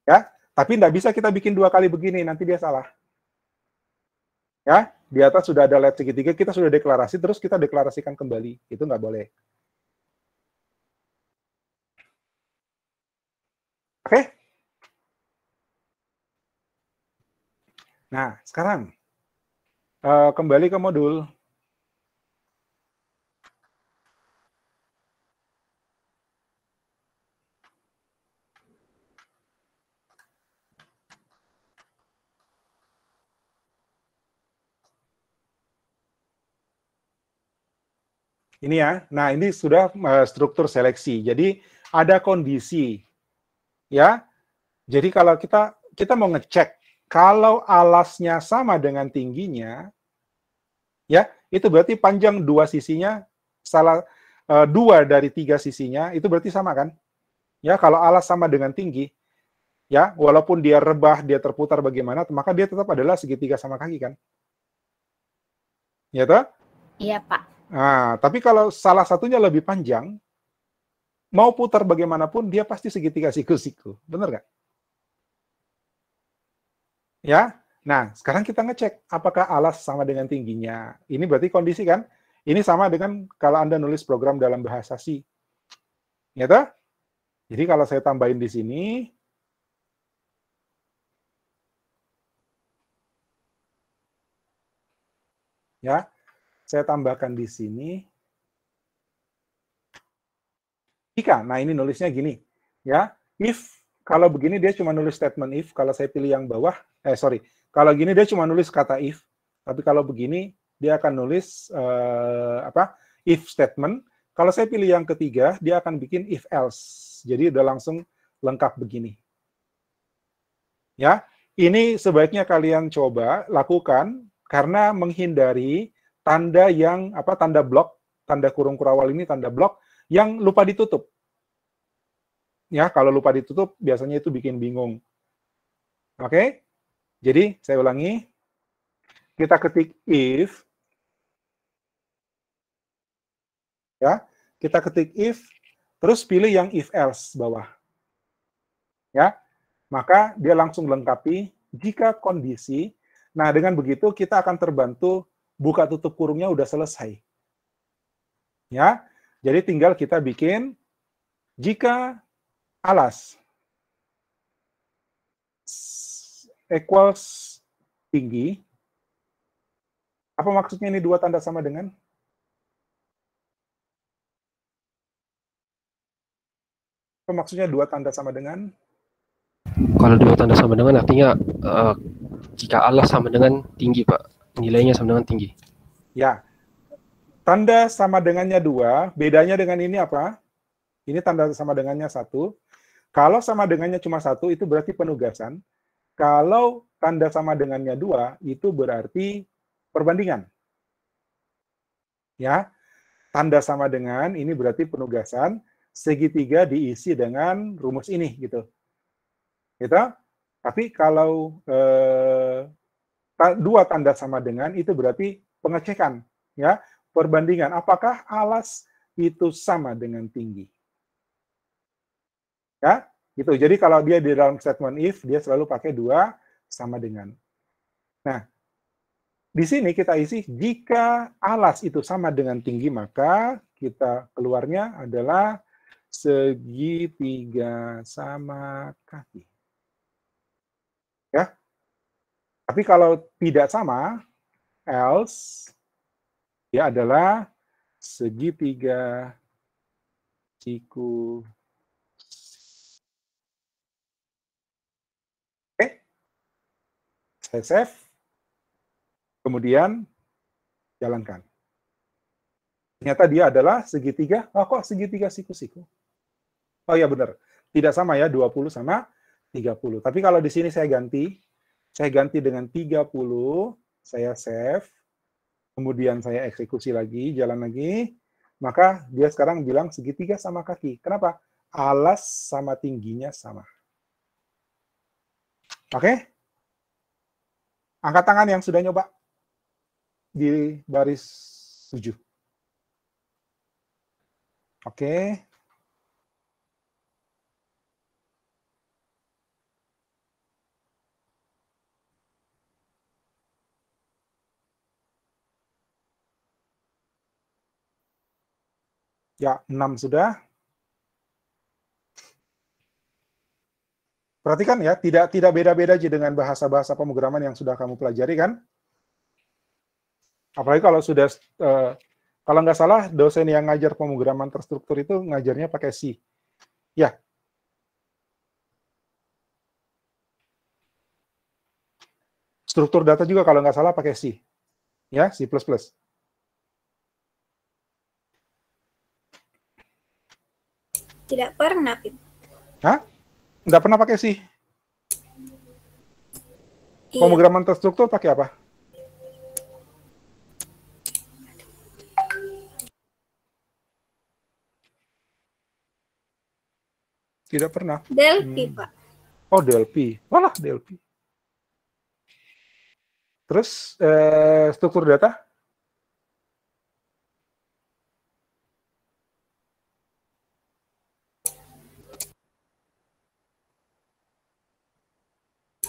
Ya, tapi tidak bisa kita bikin 2 kali begini, nanti dia salah. Ya, di atas sudah ada let segitiga, kita sudah deklarasi, terus kita deklarasikan kembali. Itu nggak boleh. Oke? Nah, sekarang kembali ke modul. Ini ya, nah ini sudah struktur seleksi. Jadi ada kondisi, ya. Jadi kalau kita mau ngecek kalau alasnya sama dengan tingginya, ya itu berarti panjang 2 sisinya, 2 dari 3 sisinya itu berarti sama kan? Ya kalau alas sama dengan tinggi, ya walaupun dia rebah, dia terputar bagaimana, maka dia tetap adalah segitiga sama kaki kan? Ya toh? Iya, Pak. Nah, tapi kalau salah satunya lebih panjang, mau putar bagaimanapun, dia pasti segitiga siku-siku. Benar nggak? Ya? Nah, sekarang kita ngecek apakah alas sama dengan tingginya. Ini berarti kondisi kan? Ini sama dengan kalau Anda nulis program dalam bahasa C. Ya toh? Jadi kalau saya tambahin di sini, ya, saya tambahkan di sini. Jika, nah ini nulisnya gini, ya. If, kalau begini dia cuma nulis statement if. Kalau saya pilih yang bawah, kalau gini dia cuma nulis kata if. Tapi kalau begini dia akan nulis if statement. Kalau saya pilih yang ketiga, dia akan bikin if else. Jadi udah langsung lengkap begini. Ya, ini sebaiknya kalian coba lakukan karena menghindari tanda yang tanda blok, tanda kurung kurawal ini tanda blok yang lupa ditutup. Ya, kalau lupa ditutup biasanya itu bikin bingung. Oke? Jadi saya ulangi. Kita ketik if. Ya, kita ketik if, terus pilih yang if else bawah. Ya, maka dia langsung lengkapi jika kondisi. Nah, dengan begitu kita akan terbantu buka tutup kurungnya udah selesai. Ya, jadi tinggal kita bikin jika alas equals tinggi. Apa maksudnya ini dua tanda sama dengan? Apa maksudnya dua tanda sama dengan? Kalau dua tanda sama dengan artinya jika alas sama dengan tinggi, Pak. Nilainya sama dengan tinggi. Ya. Tanda sama dengannya 2, bedanya dengan ini apa? Ini tanda sama dengannya 1. Kalau sama dengannya cuma 1, itu berarti penugasan. Kalau tanda sama dengannya 2, itu berarti perbandingan. Ya, tanda sama dengan ini berarti penugasan, segitiga diisi dengan rumus ini, gitu. Gitu? Tapi kalau dua tanda sama dengan, itu berarti pengecekan, ya. Perbandingan, apakah alas itu sama dengan tinggi. Ya, gitu. Jadi kalau dia di dalam statement if, dia selalu pakai dua sama dengan. Nah, di sini kita isi, jika alas itu sama dengan tinggi, maka kita keluarnya adalah segitiga sama kaki. Ya. Tapi kalau tidak sama, else, dia adalah segitiga siku. Oke. Saya save. Kemudian jalankan. Ternyata dia adalah segitiga. Oh, kok segitiga siku-siku? Oh ya benar. Tidak sama ya, 20 sama 30. Tapi kalau di sini saya ganti dengan 30, saya save. Kemudian saya eksekusi lagi, jalan lagi, maka dia sekarang bilang segitiga sama kaki. Kenapa? Alas sama tingginya sama. Oke? Angkat tangan yang sudah nyoba di baris 7. Oke. Ya, 6 sudah. Perhatikan ya, tidak beda-beda aja dengan bahasa-bahasa pemrograman yang sudah kamu pelajari kan? Apalagi kalau sudah, kalau nggak salah, dosen yang ngajar pemrograman terstruktur itu ngajarnya pakai C. Ya. Struktur data juga kalau nggak salah pakai C. Ya, C++. Tidak pernah, Pip. Hah? Nggak pernah pakai sih? Iya. Pemrograman terstruktur pakai apa? Tidak pernah. Delphi, Pak. Oh, Delphi. Walah, Delphi. Terus, struktur data?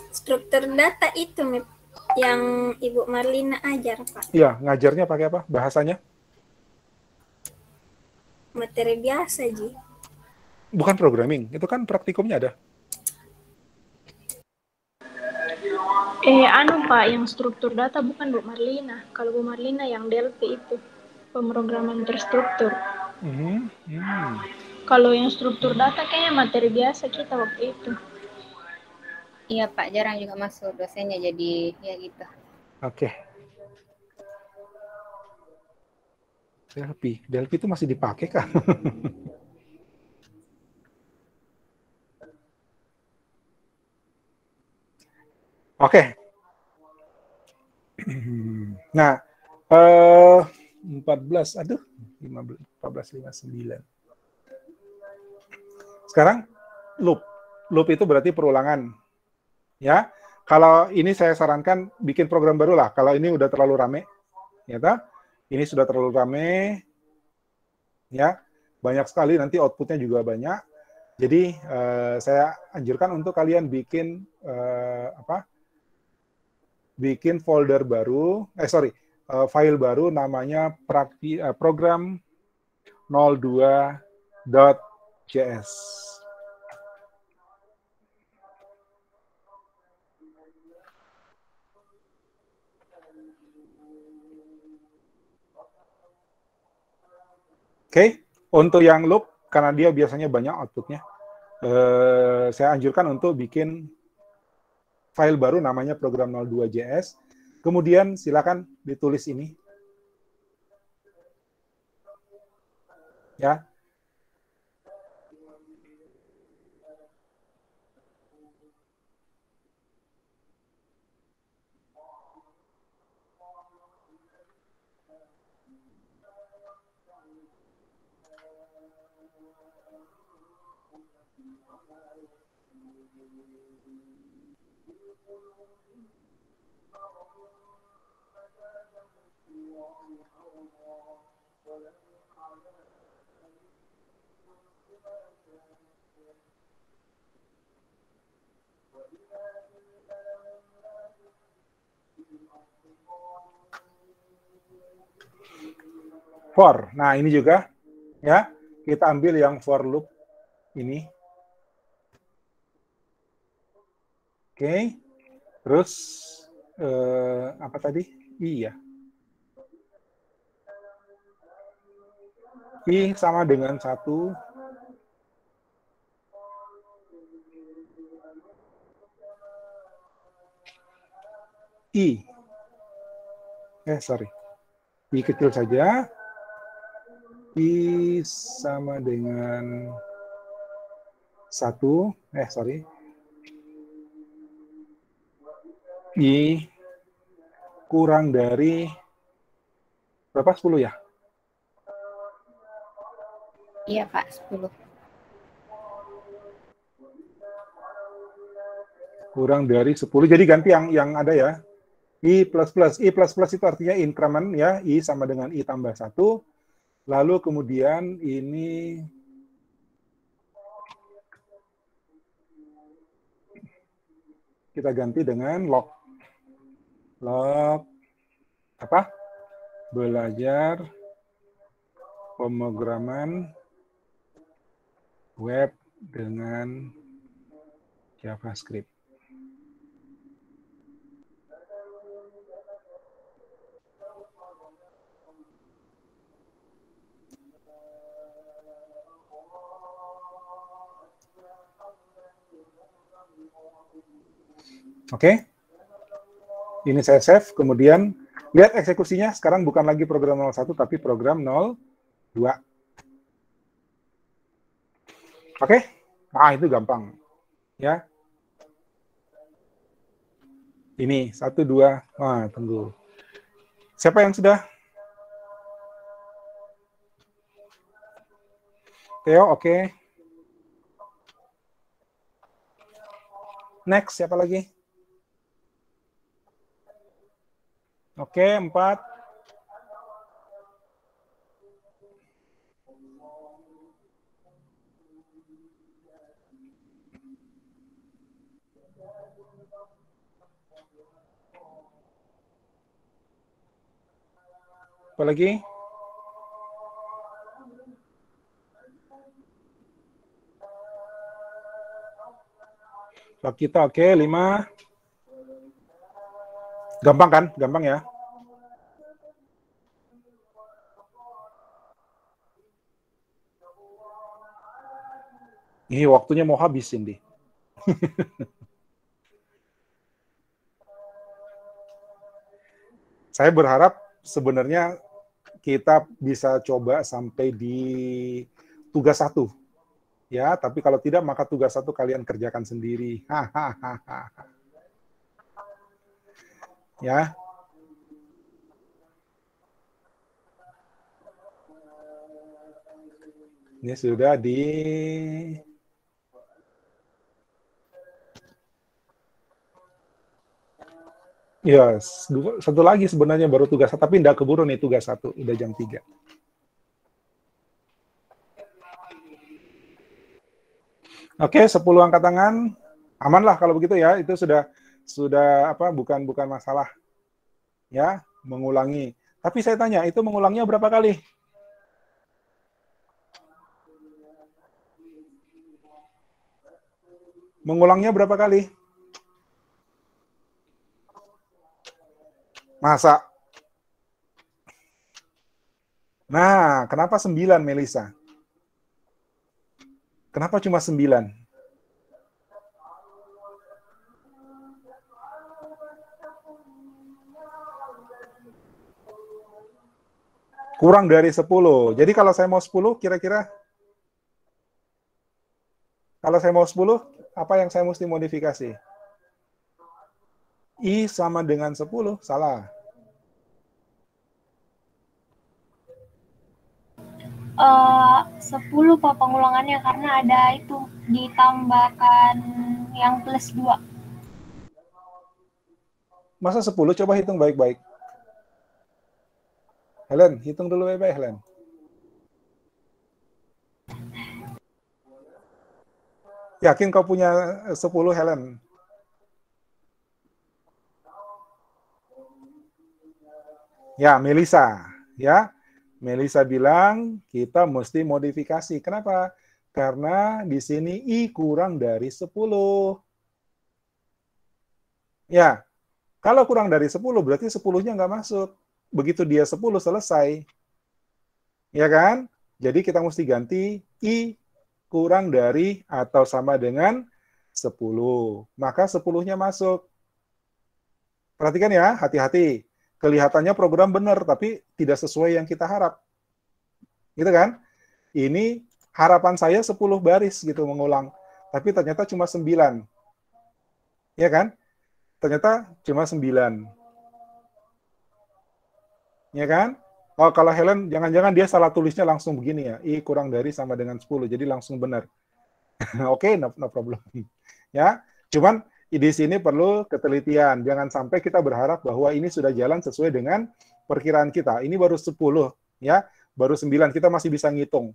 Struktur data itu yang Ibu Marlina ajar, Pak. Iya, ngajarnya pakai apa? Bahasanya? Materi biasa, Ji. Bukan programming, itu kan praktikumnya ada. Anu Pak, yang struktur data bukan Bu Marlina. Kalau Bu Marlina yang Delphi itu pemrograman terstruktur. Kalau yang struktur data kayaknya materi biasa kita waktu itu. Iya Pak, jarang juga masuk dosennya jadi ya gitu. Oke. Delphi itu masih dipakai kah? Oke. Nah, 14, aduh, 15, 14, 59. Sekarang loop. Loop itu berarti perulangan. Ya. Kalau ini saya sarankan bikin program baru lah. Kalau ini udah terlalu rame, ya toh? Ini sudah terlalu rame, ya. Banyak sekali, nanti outputnya juga banyak. Jadi saya anjurkan untuk kalian bikin bikin folder baru, file baru namanya program 02.js. Oke, untuk yang loop, karena dia biasanya banyak outputnya, saya anjurkan untuk bikin file baru namanya program 02.js. Kemudian silakan ditulis ini. Ya. For. Nah, ini juga ya. Kita ambil yang for loop ini. Oke. Terus apa tadi? Iya. I sama dengan 1. I. Sorry. I kecil saja. I sama dengan 1. Sorry. I kurang dari berapa? 10 ya? Iya Pak, 10. Kurang dari 10, jadi ganti yang ada ya. I plus plus. I plus plus itu artinya increment ya. I sama dengan I tambah 1. Lalu kemudian ini kita ganti dengan log. Log apa? Belajar pemrograman web dengan JavaScript. Oke. Ini saya save, kemudian lihat eksekusinya, sekarang bukan lagi program 01, tapi program 02. Oke? Nah, itu gampang. Ya. Ini, 1, 2, tunggu. Siapa yang sudah? Theo, oke. Next, siapa lagi? Oke, 4. Apa lagi? Kita oke, 5. Gampang kan? Gampang ya? Ini waktunya mau habis ini. Saya berharap sebenarnya kita bisa coba sampai di tugas 1. Ya, tapi kalau tidak maka tugas 1 kalian kerjakan sendiri. Ya. Ini sudah di ya, satu lagi sebenarnya baru tugas, tapi tidak keburu nih tugas 1, udah jam 3. Oke, 10 angkat tangan. Aman lah kalau begitu ya, itu sudah apa, bukan masalah. Ya, mengulangi. Tapi saya tanya, itu mengulangnya berapa kali? Mengulangnya berapa kali? Masa? Nah, kenapa 9, Melisa? Kenapa cuma 9? Kurang dari 10. Jadi kalau saya mau 10, kira-kira? Kalau saya mau 10, apa yang saya mesti modifikasi? I sama dengan 10, salah. 10 Pak pengulangannya karena ada itu ditambahkan yang plus 2. Masa 10? Coba hitung baik-baik. Helen, hitung dulu baik-baik, Helen. Yakin kau punya 10, Helen? Ya, Melisa. Ya, Melisa bilang kita mesti modifikasi. Kenapa? Karena di sini I kurang dari 10. Ya, kalau kurang dari 10 berarti 10-nya nggak masuk. Begitu dia 10 selesai. Ya kan? Jadi kita mesti ganti I kurang dari atau sama dengan 10. Maka 10-nya masuk. Perhatikan ya, hati-hati. Kelihatannya program benar, tapi tidak sesuai yang kita harap. Gitu kan? Ini harapan saya 10 baris gitu mengulang. Tapi ternyata cuma 9. Ya kan? Ternyata cuma 9. Ya kan? Oh, kalau Helen, jangan-jangan dia salah tulisnya langsung begini ya. I kurang dari sama dengan 10. Jadi langsung benar. Oke, no problem. Ya, cuman di sini perlu ketelitian. Jangan sampai kita berharap bahwa ini sudah jalan sesuai dengan perkiraan kita. Ini baru 10, ya. Baru 9, kita masih bisa ngitung.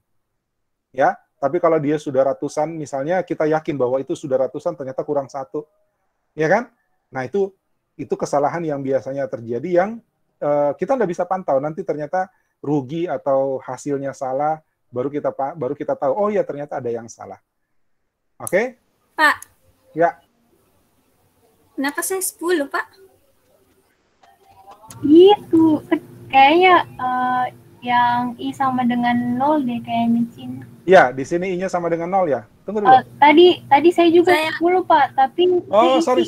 Ya, tapi kalau dia sudah ratusan, misalnya kita yakin bahwa itu sudah ratusan, ternyata kurang 1. Ya kan? Nah, itu kesalahan yang biasanya terjadi yang kita nggak bisa pantau. Nanti ternyata rugi atau hasilnya salah, baru kita tahu, oh ya ternyata ada yang salah. Oke? Pak. Ya. Kenapa saya 10, Pak? Itu kayaknya yang I sama dengan 0 deh kayaknya Cin. Ya, di sini I-nya sama dengan 0 ya. Tunggu dulu. Tadi saya juga 10 Pak, tapi oh sorry.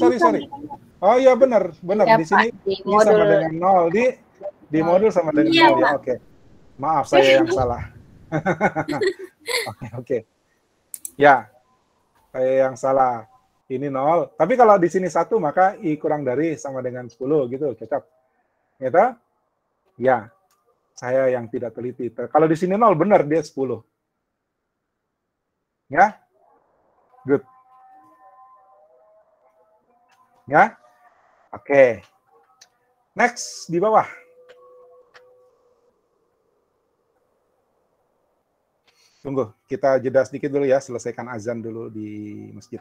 Oh iya benar. Ya, di sini I sama dengan 0 di modul sama dengan 0 ya. Oke. Maaf saya yang salah. Oke. Ya. Saya yang salah. Ini 0. Tapi kalau di sini 1 maka I kurang dari sama dengan 10 gitu, cocok. Gitu? Ya. Saya yang tidak teliti. Kalau di sini 0 benar dia 10. Ya? Good. Ya? Oke. Next di bawah. Tunggu, kita jeda sedikit dulu ya, selesaikan azan dulu di masjid.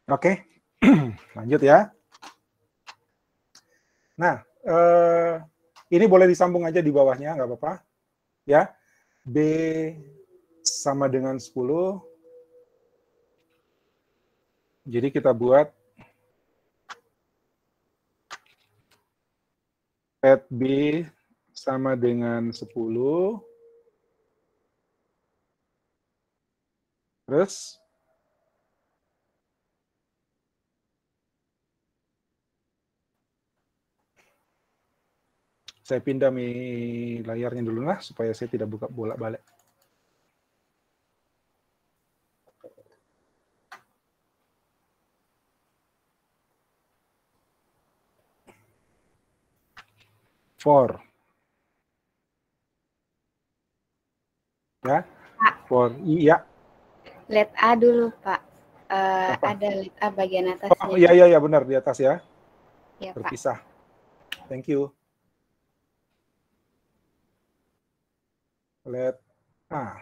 Oke, lanjut ya. Nah, ini boleh disambung aja di bawahnya, nggak apa-apa. Ya, B sama dengan 10. Jadi kita buat let B sama dengan 10. Terus saya pindah layarnya dulu lah supaya saya tidak buka bolak-balik. For. Ya. For I ya. Let A dulu, Pak. Ada let A bagian atasnya. Oh, iya benar di atas ya. Ya, Terpisah. Pak. Thank you. Let A.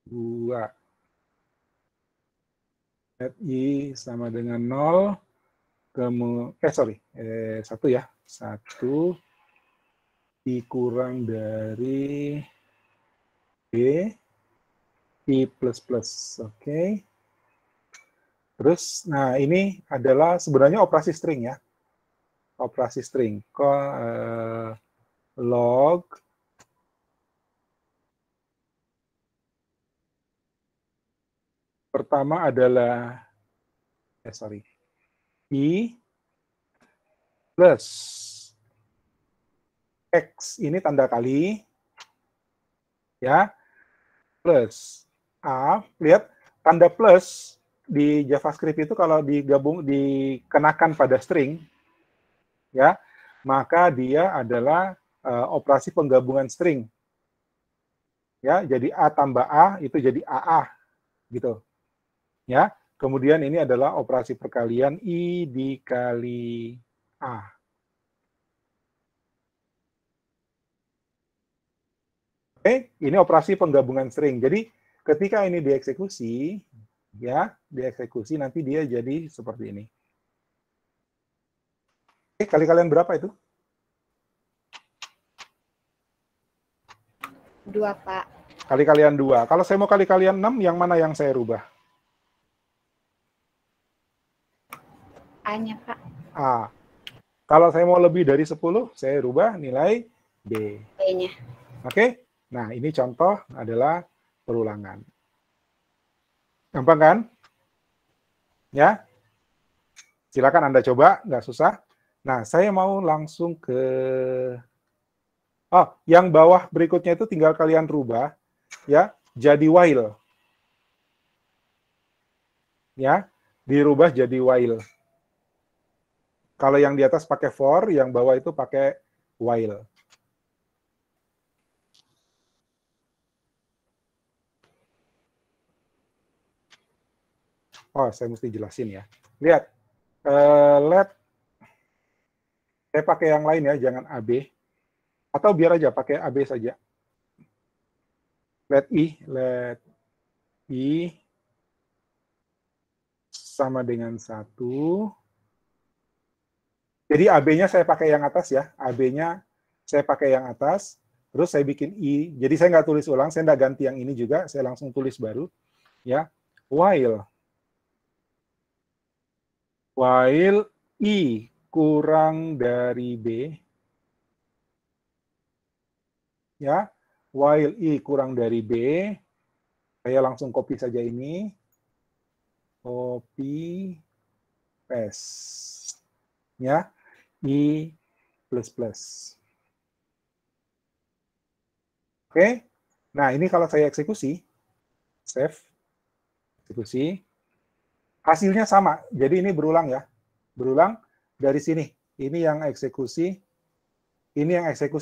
Dua. Let I sama dengan 0. Satu ya. 1 dikurang dari B I plus. Oke. Terus, nah ini adalah sebenarnya operasi string ya. Operasi string. Log pertama adalah I plus X, ini tanda kali, ya, plus A, lihat tanda plus di JavaScript itu kalau dikenakan pada string, ya, maka dia adalah operasi penggabungan string, ya, jadi A tambah A itu jadi AA, gitu, ya. Kemudian ini adalah operasi perkalian I dikali A. Oke, ini operasi penggabungan string. Jadi ketika ini dieksekusi, ya, dieksekusi nanti dia jadi seperti ini. Oke, kali-kalian berapa itu? 2, Pak. Kali-kalian 2. Kalau saya mau kali-kalian 6, yang mana yang saya rubah? A-nya, Pak. A. Kalau saya mau lebih dari 10, saya rubah nilai B. B-nya. Oke? Nah, ini contoh adalah perulangan. Gampang kan? Ya? Silakan Anda coba, nggak susah. Nah, saya mau langsung ke... Oh, yang bawah berikutnya itu tinggal kalian rubah, ya, jadi while. Ya, dirubah jadi while. Kalau yang di atas pakai for, yang bawah itu pakai while. Oh, saya mesti jelasin ya. Lihat, let, saya pakai yang lain ya, jangan AB. Atau biar aja pakai AB saja. Let I sama dengan 1. Jadi AB-nya saya pakai yang atas ya. AB-nya saya pakai yang atas. Terus saya bikin I. Jadi saya nggak tulis ulang, saya nggak ganti yang ini juga. Saya langsung tulis baru. Ya, while I kurang dari B. Ya, while I kurang dari B. Saya langsung copy saja ini. Copy, paste. Ya, I plus. Oke, nah ini kalau saya eksekusi, save, eksekusi, hasilnya sama. Jadi ini berulang ya, berulang dari sini. Ini yang eksekusi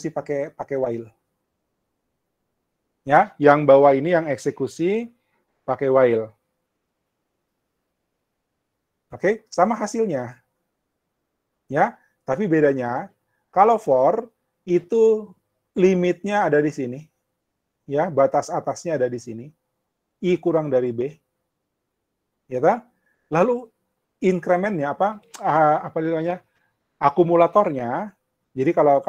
pakai while. Ya, yang bawah ini yang eksekusi pakai while. Oke, sama hasilnya. Ya, tapi bedanya kalau for itu limitnya ada di sini. ya, batas atasnya ada di sini. I kurang dari B. Ya kan? Lalu incrementnya apa namanya? Akumulatornya. Jadi kalau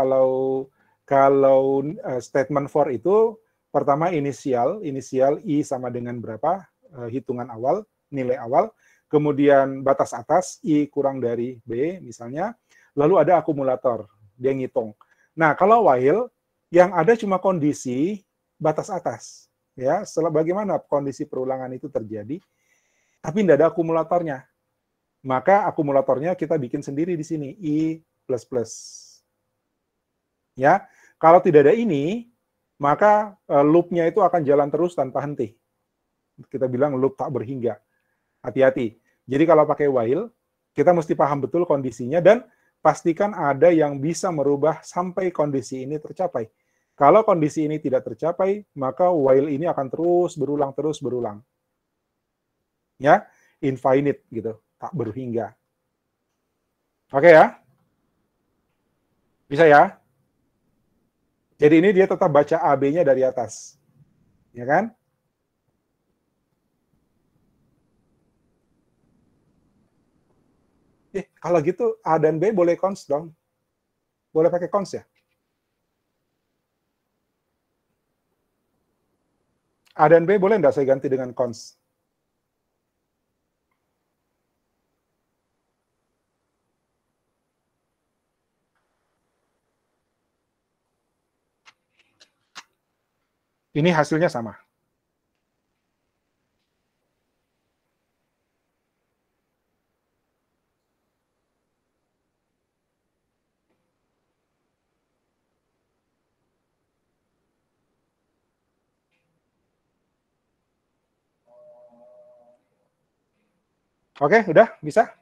statement for itu pertama inisial I sama dengan berapa? Hitungan awal, nilai awal. Kemudian batas atas I kurang dari B misalnya. Lalu ada akumulator, dia ngitung. Nah, kalau while yang ada cuma kondisi batas atas, ya. Setelah bagaimana kondisi perulangan itu terjadi, tapi tidak ada akumulatornya. Maka akumulatornya kita bikin sendiri di sini I++. Ya, kalau tidak ada ini, maka loop-nya itu akan jalan terus tanpa henti. Kita bilang loop tak berhingga. Hati-hati. Jadi kalau pakai while, kita mesti paham betul kondisinya dan pastikan ada yang bisa merubah sampai kondisi ini tercapai. Kalau kondisi ini tidak tercapai, maka while ini akan terus berulang. Ya, infinite gitu, tak berhingga. Oke ya? Bisa ya? Jadi ini dia tetap baca AB-nya dari atas. Ya kan? Kalau gitu A dan B boleh cons dong. Boleh pakai cons ya? A dan B boleh nggak saya ganti dengan cons? Ini hasilnya sama. Oke, udah bisa?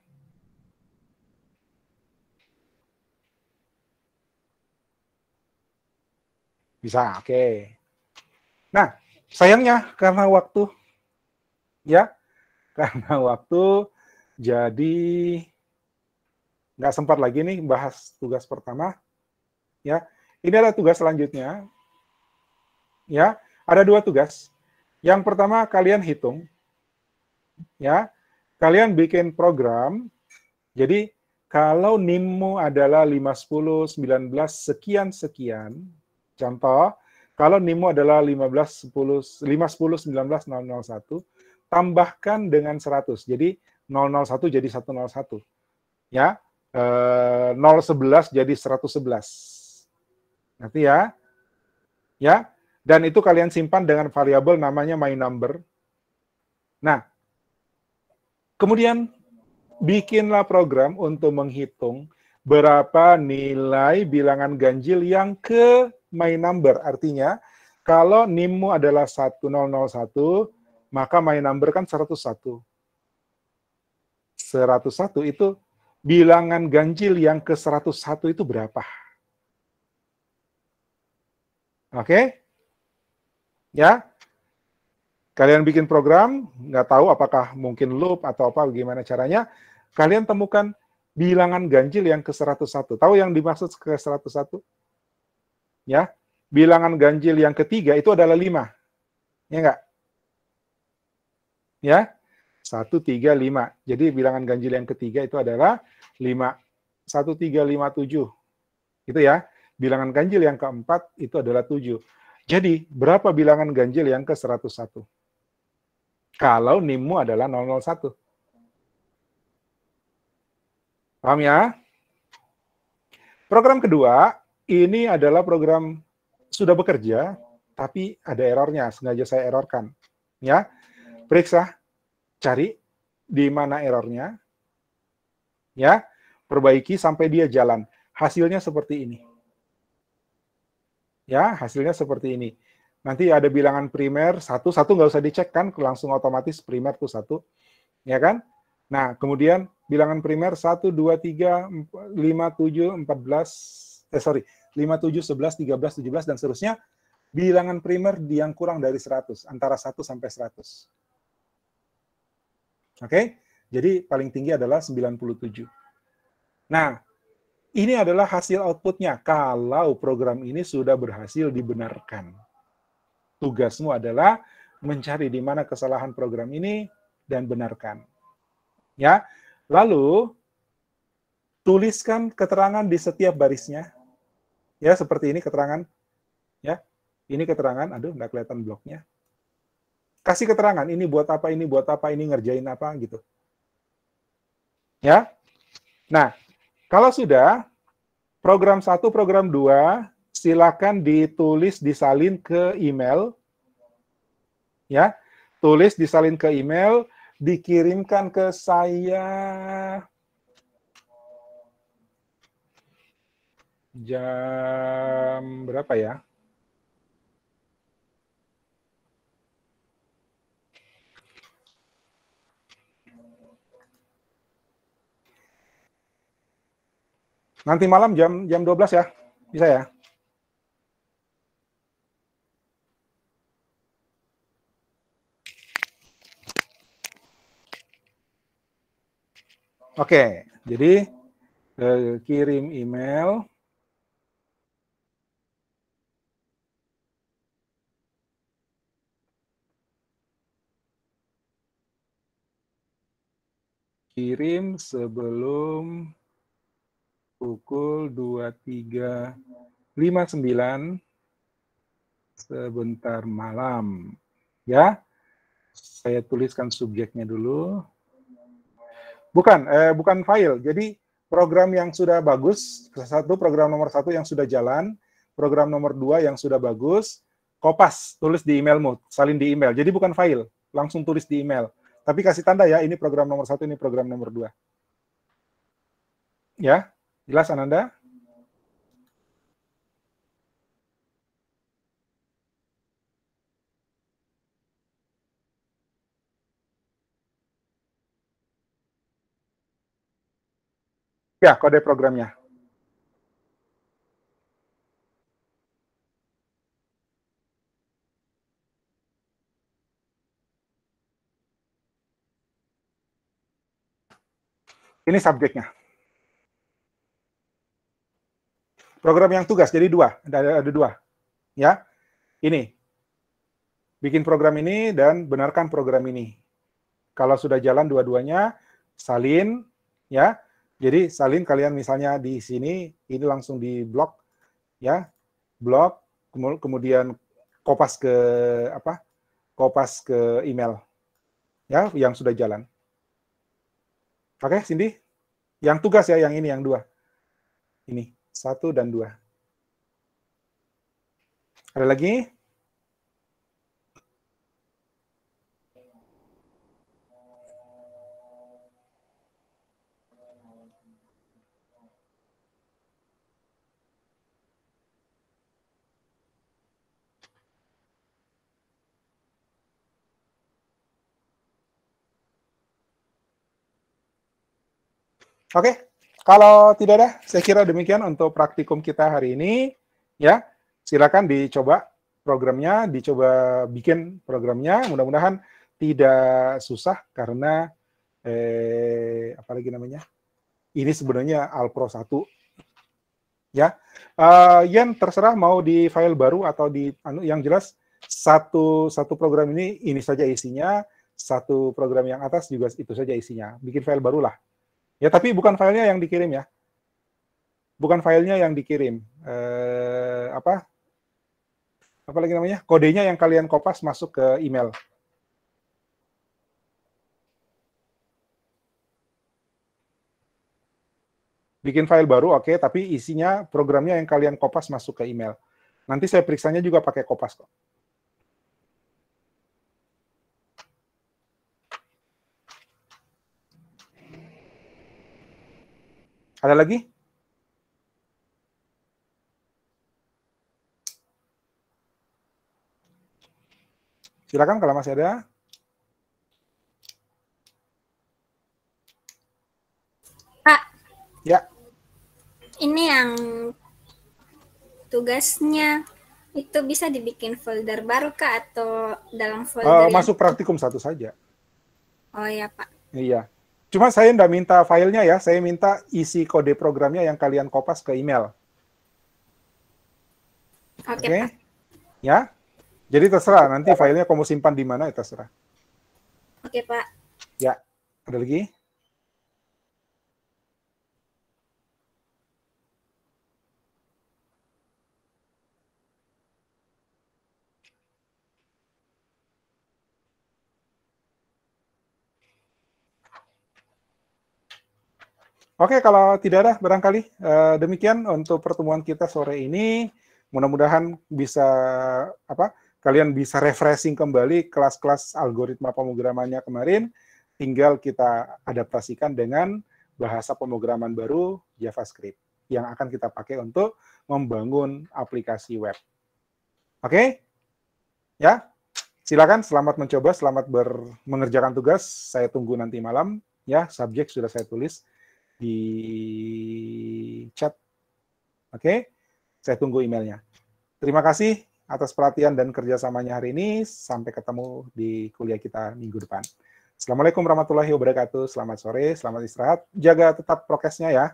Bisa, oke. Nah, sayangnya karena waktu, ya, jadi nggak sempat lagi nih bahas tugas pertama. Ya, ini adalah tugas selanjutnya. Ya, ada 2 tugas. Yang pertama kalian hitung, ya. Kalian bikin program, jadi kalau NIM-mu adalah 5, 10, 19, sekian, contoh, kalau NIM-mu adalah 15, 10, 19, 001, tambahkan dengan 100, jadi 001 jadi 101, ya, 011 jadi 111, nanti ya, dan itu kalian simpan dengan variabel namanya myNumber. Nah, kemudian bikinlah program untuk menghitung berapa nilai bilangan ganjil yang ke myNumber. Artinya, kalau NIM-mu adalah 1001, maka myNumber kan 101. 101 itu bilangan ganjil yang ke 101 itu berapa? Oke? Ya? Kalian bikin program, nggak tahu apakah mungkin loop atau apa, bagaimana caranya, kalian temukan bilangan ganjil yang ke 101. Tahu yang dimaksud ke 101? Ya, bilangan ganjil yang ketiga itu adalah 5. Ya nggak? Ya, 1, 3, 5. Jadi bilangan ganjil yang ketiga itu adalah 5. 1, 3, 5, 7. Itu ya. Bilangan ganjil yang keempat itu adalah 7. Jadi, berapa bilangan ganjil yang ke 101? Kalau NIM-mu adalah 001. Paham ya? Program kedua, ini adalah program sudah bekerja, tapi ada errornya, sengaja saya errorkan. Ya, periksa, cari di mana errornya, ya, perbaiki sampai dia jalan. Hasilnya seperti ini. Ya, hasilnya seperti ini. Nanti ada bilangan primer, satu nggak usah dicek kan, langsung otomatis primer tuh 1. Ya kan? Nah, kemudian bilangan primer 1, 2, 3, 5, 7, 14, 5, 7, 11, 13, 17, dan seterusnya. Bilangan primer yang kurang dari 100, antara 1 sampai 100. Oke? Jadi paling tinggi adalah 97. Nah, ini adalah hasil outputnya kalau program ini sudah berhasil dibenarkan. Tugasmu adalah mencari di mana kesalahan program ini dan benarkan. Ya. Lalu tuliskan keterangan di setiap barisnya. Ya, seperti ini keterangan. Ya. Ini keterangan, aduh nggak kelihatan bloknya. Kasih keterangan, ini buat apa, ini ngerjain apa gitu. Ya. Nah, kalau sudah program 1, program 2 silakan ditulis disalin ke email. Ya. Tulis disalin ke email, dikirimkan ke saya jam berapa ya? Nanti malam jam 12 ya? Bisa ya? Oke, jadi kirim email. Kirim sebelum pukul 23.59 sebentar malam. Ya, saya tuliskan subjeknya dulu. Bukan file. Jadi program yang sudah bagus, program nomor 1 yang sudah jalan, program nomor 2 yang sudah bagus, kopas, tulis di emailmu, salin di email. Jadi bukan file, langsung tulis di email. Tapi kasih tanda ya, ini program nomor 1, ini program nomor 2. Ya, jelas Ananda? Ya, kode programnya. Ini subjeknya. Program yang tugas, jadi ada 2. Ya, ini. Bikin program ini dan benarkan program ini. Kalau sudah jalan dua-duanya, salin, ya. Jadi salin kalian misalnya di sini, ini langsung di blok, ya, blok, kemudian kopas ke email, ya, yang sudah jalan. Oke, Cindy, yang tugas ya, yang ini, yang 2, ini 1 dan 2. Ada lagi? Oke, kalau tidak ada, saya kira demikian untuk praktikum kita hari ini. Ya, silakan dicoba programnya, dicoba bikin programnya. Mudah-mudahan tidak susah karena apalagi namanya? Ini sebenarnya Alpro 1. Ya, Yan terserah mau di file baru atau di yang jelas satu program ini saja isinya, satu program yang atas juga itu saja isinya. Bikin file baru lah. Ya, tapi bukan filenya yang dikirim ya. Bukan filenya yang dikirim. Apa lagi namanya? Kodenya yang kalian kopas masuk ke email. Bikin file baru, oke, tapi isinya programnya yang kalian kopas masuk ke email. Nanti saya periksanya juga pakai kopas kok. Ada lagi? Silakan kalau masih ada. Pak. Ya. Ini yang tugasnya itu bisa dibikin folder baru kah atau dalam folder masuk praktikum 1 saja. Oh ya Pak. Iya. Cuma saya nggak minta filenya ya, saya minta isi kode programnya yang kalian kopas ke email. Oke. Ya. Jadi terserah, nanti filenya kamu simpan di mana, ya terserah. Oke, Pak. Ya, ada lagi? Oke, kalau tidak ada, barangkali demikian untuk pertemuan kita sore ini. Mudah-mudahan bisa kalian bisa refreshing kembali kelas-kelas algoritma pemrogramannya kemarin. Tinggal kita adaptasikan dengan bahasa pemrograman baru JavaScript yang akan kita pakai untuk membangun aplikasi web. Oke? Ya, silakan. Selamat mencoba, selamat mengerjakan tugas. Saya tunggu nanti malam. Ya, subjek sudah saya tulis di chat. Oke, saya tunggu emailnya. Terima kasih atas perhatian dan kerjasamanya hari ini. Sampai ketemu di kuliah kita minggu depan. Assalamualaikum warahmatullahi wabarakatuh. Selamat sore, selamat istirahat. Jaga tetap prokesnya ya.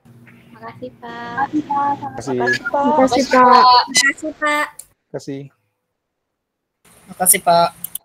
Terima kasih, Pak. Terima kasih. Terima kasih, Pak. Terima kasih, Pak. Terima kasih. Makasih, Pak.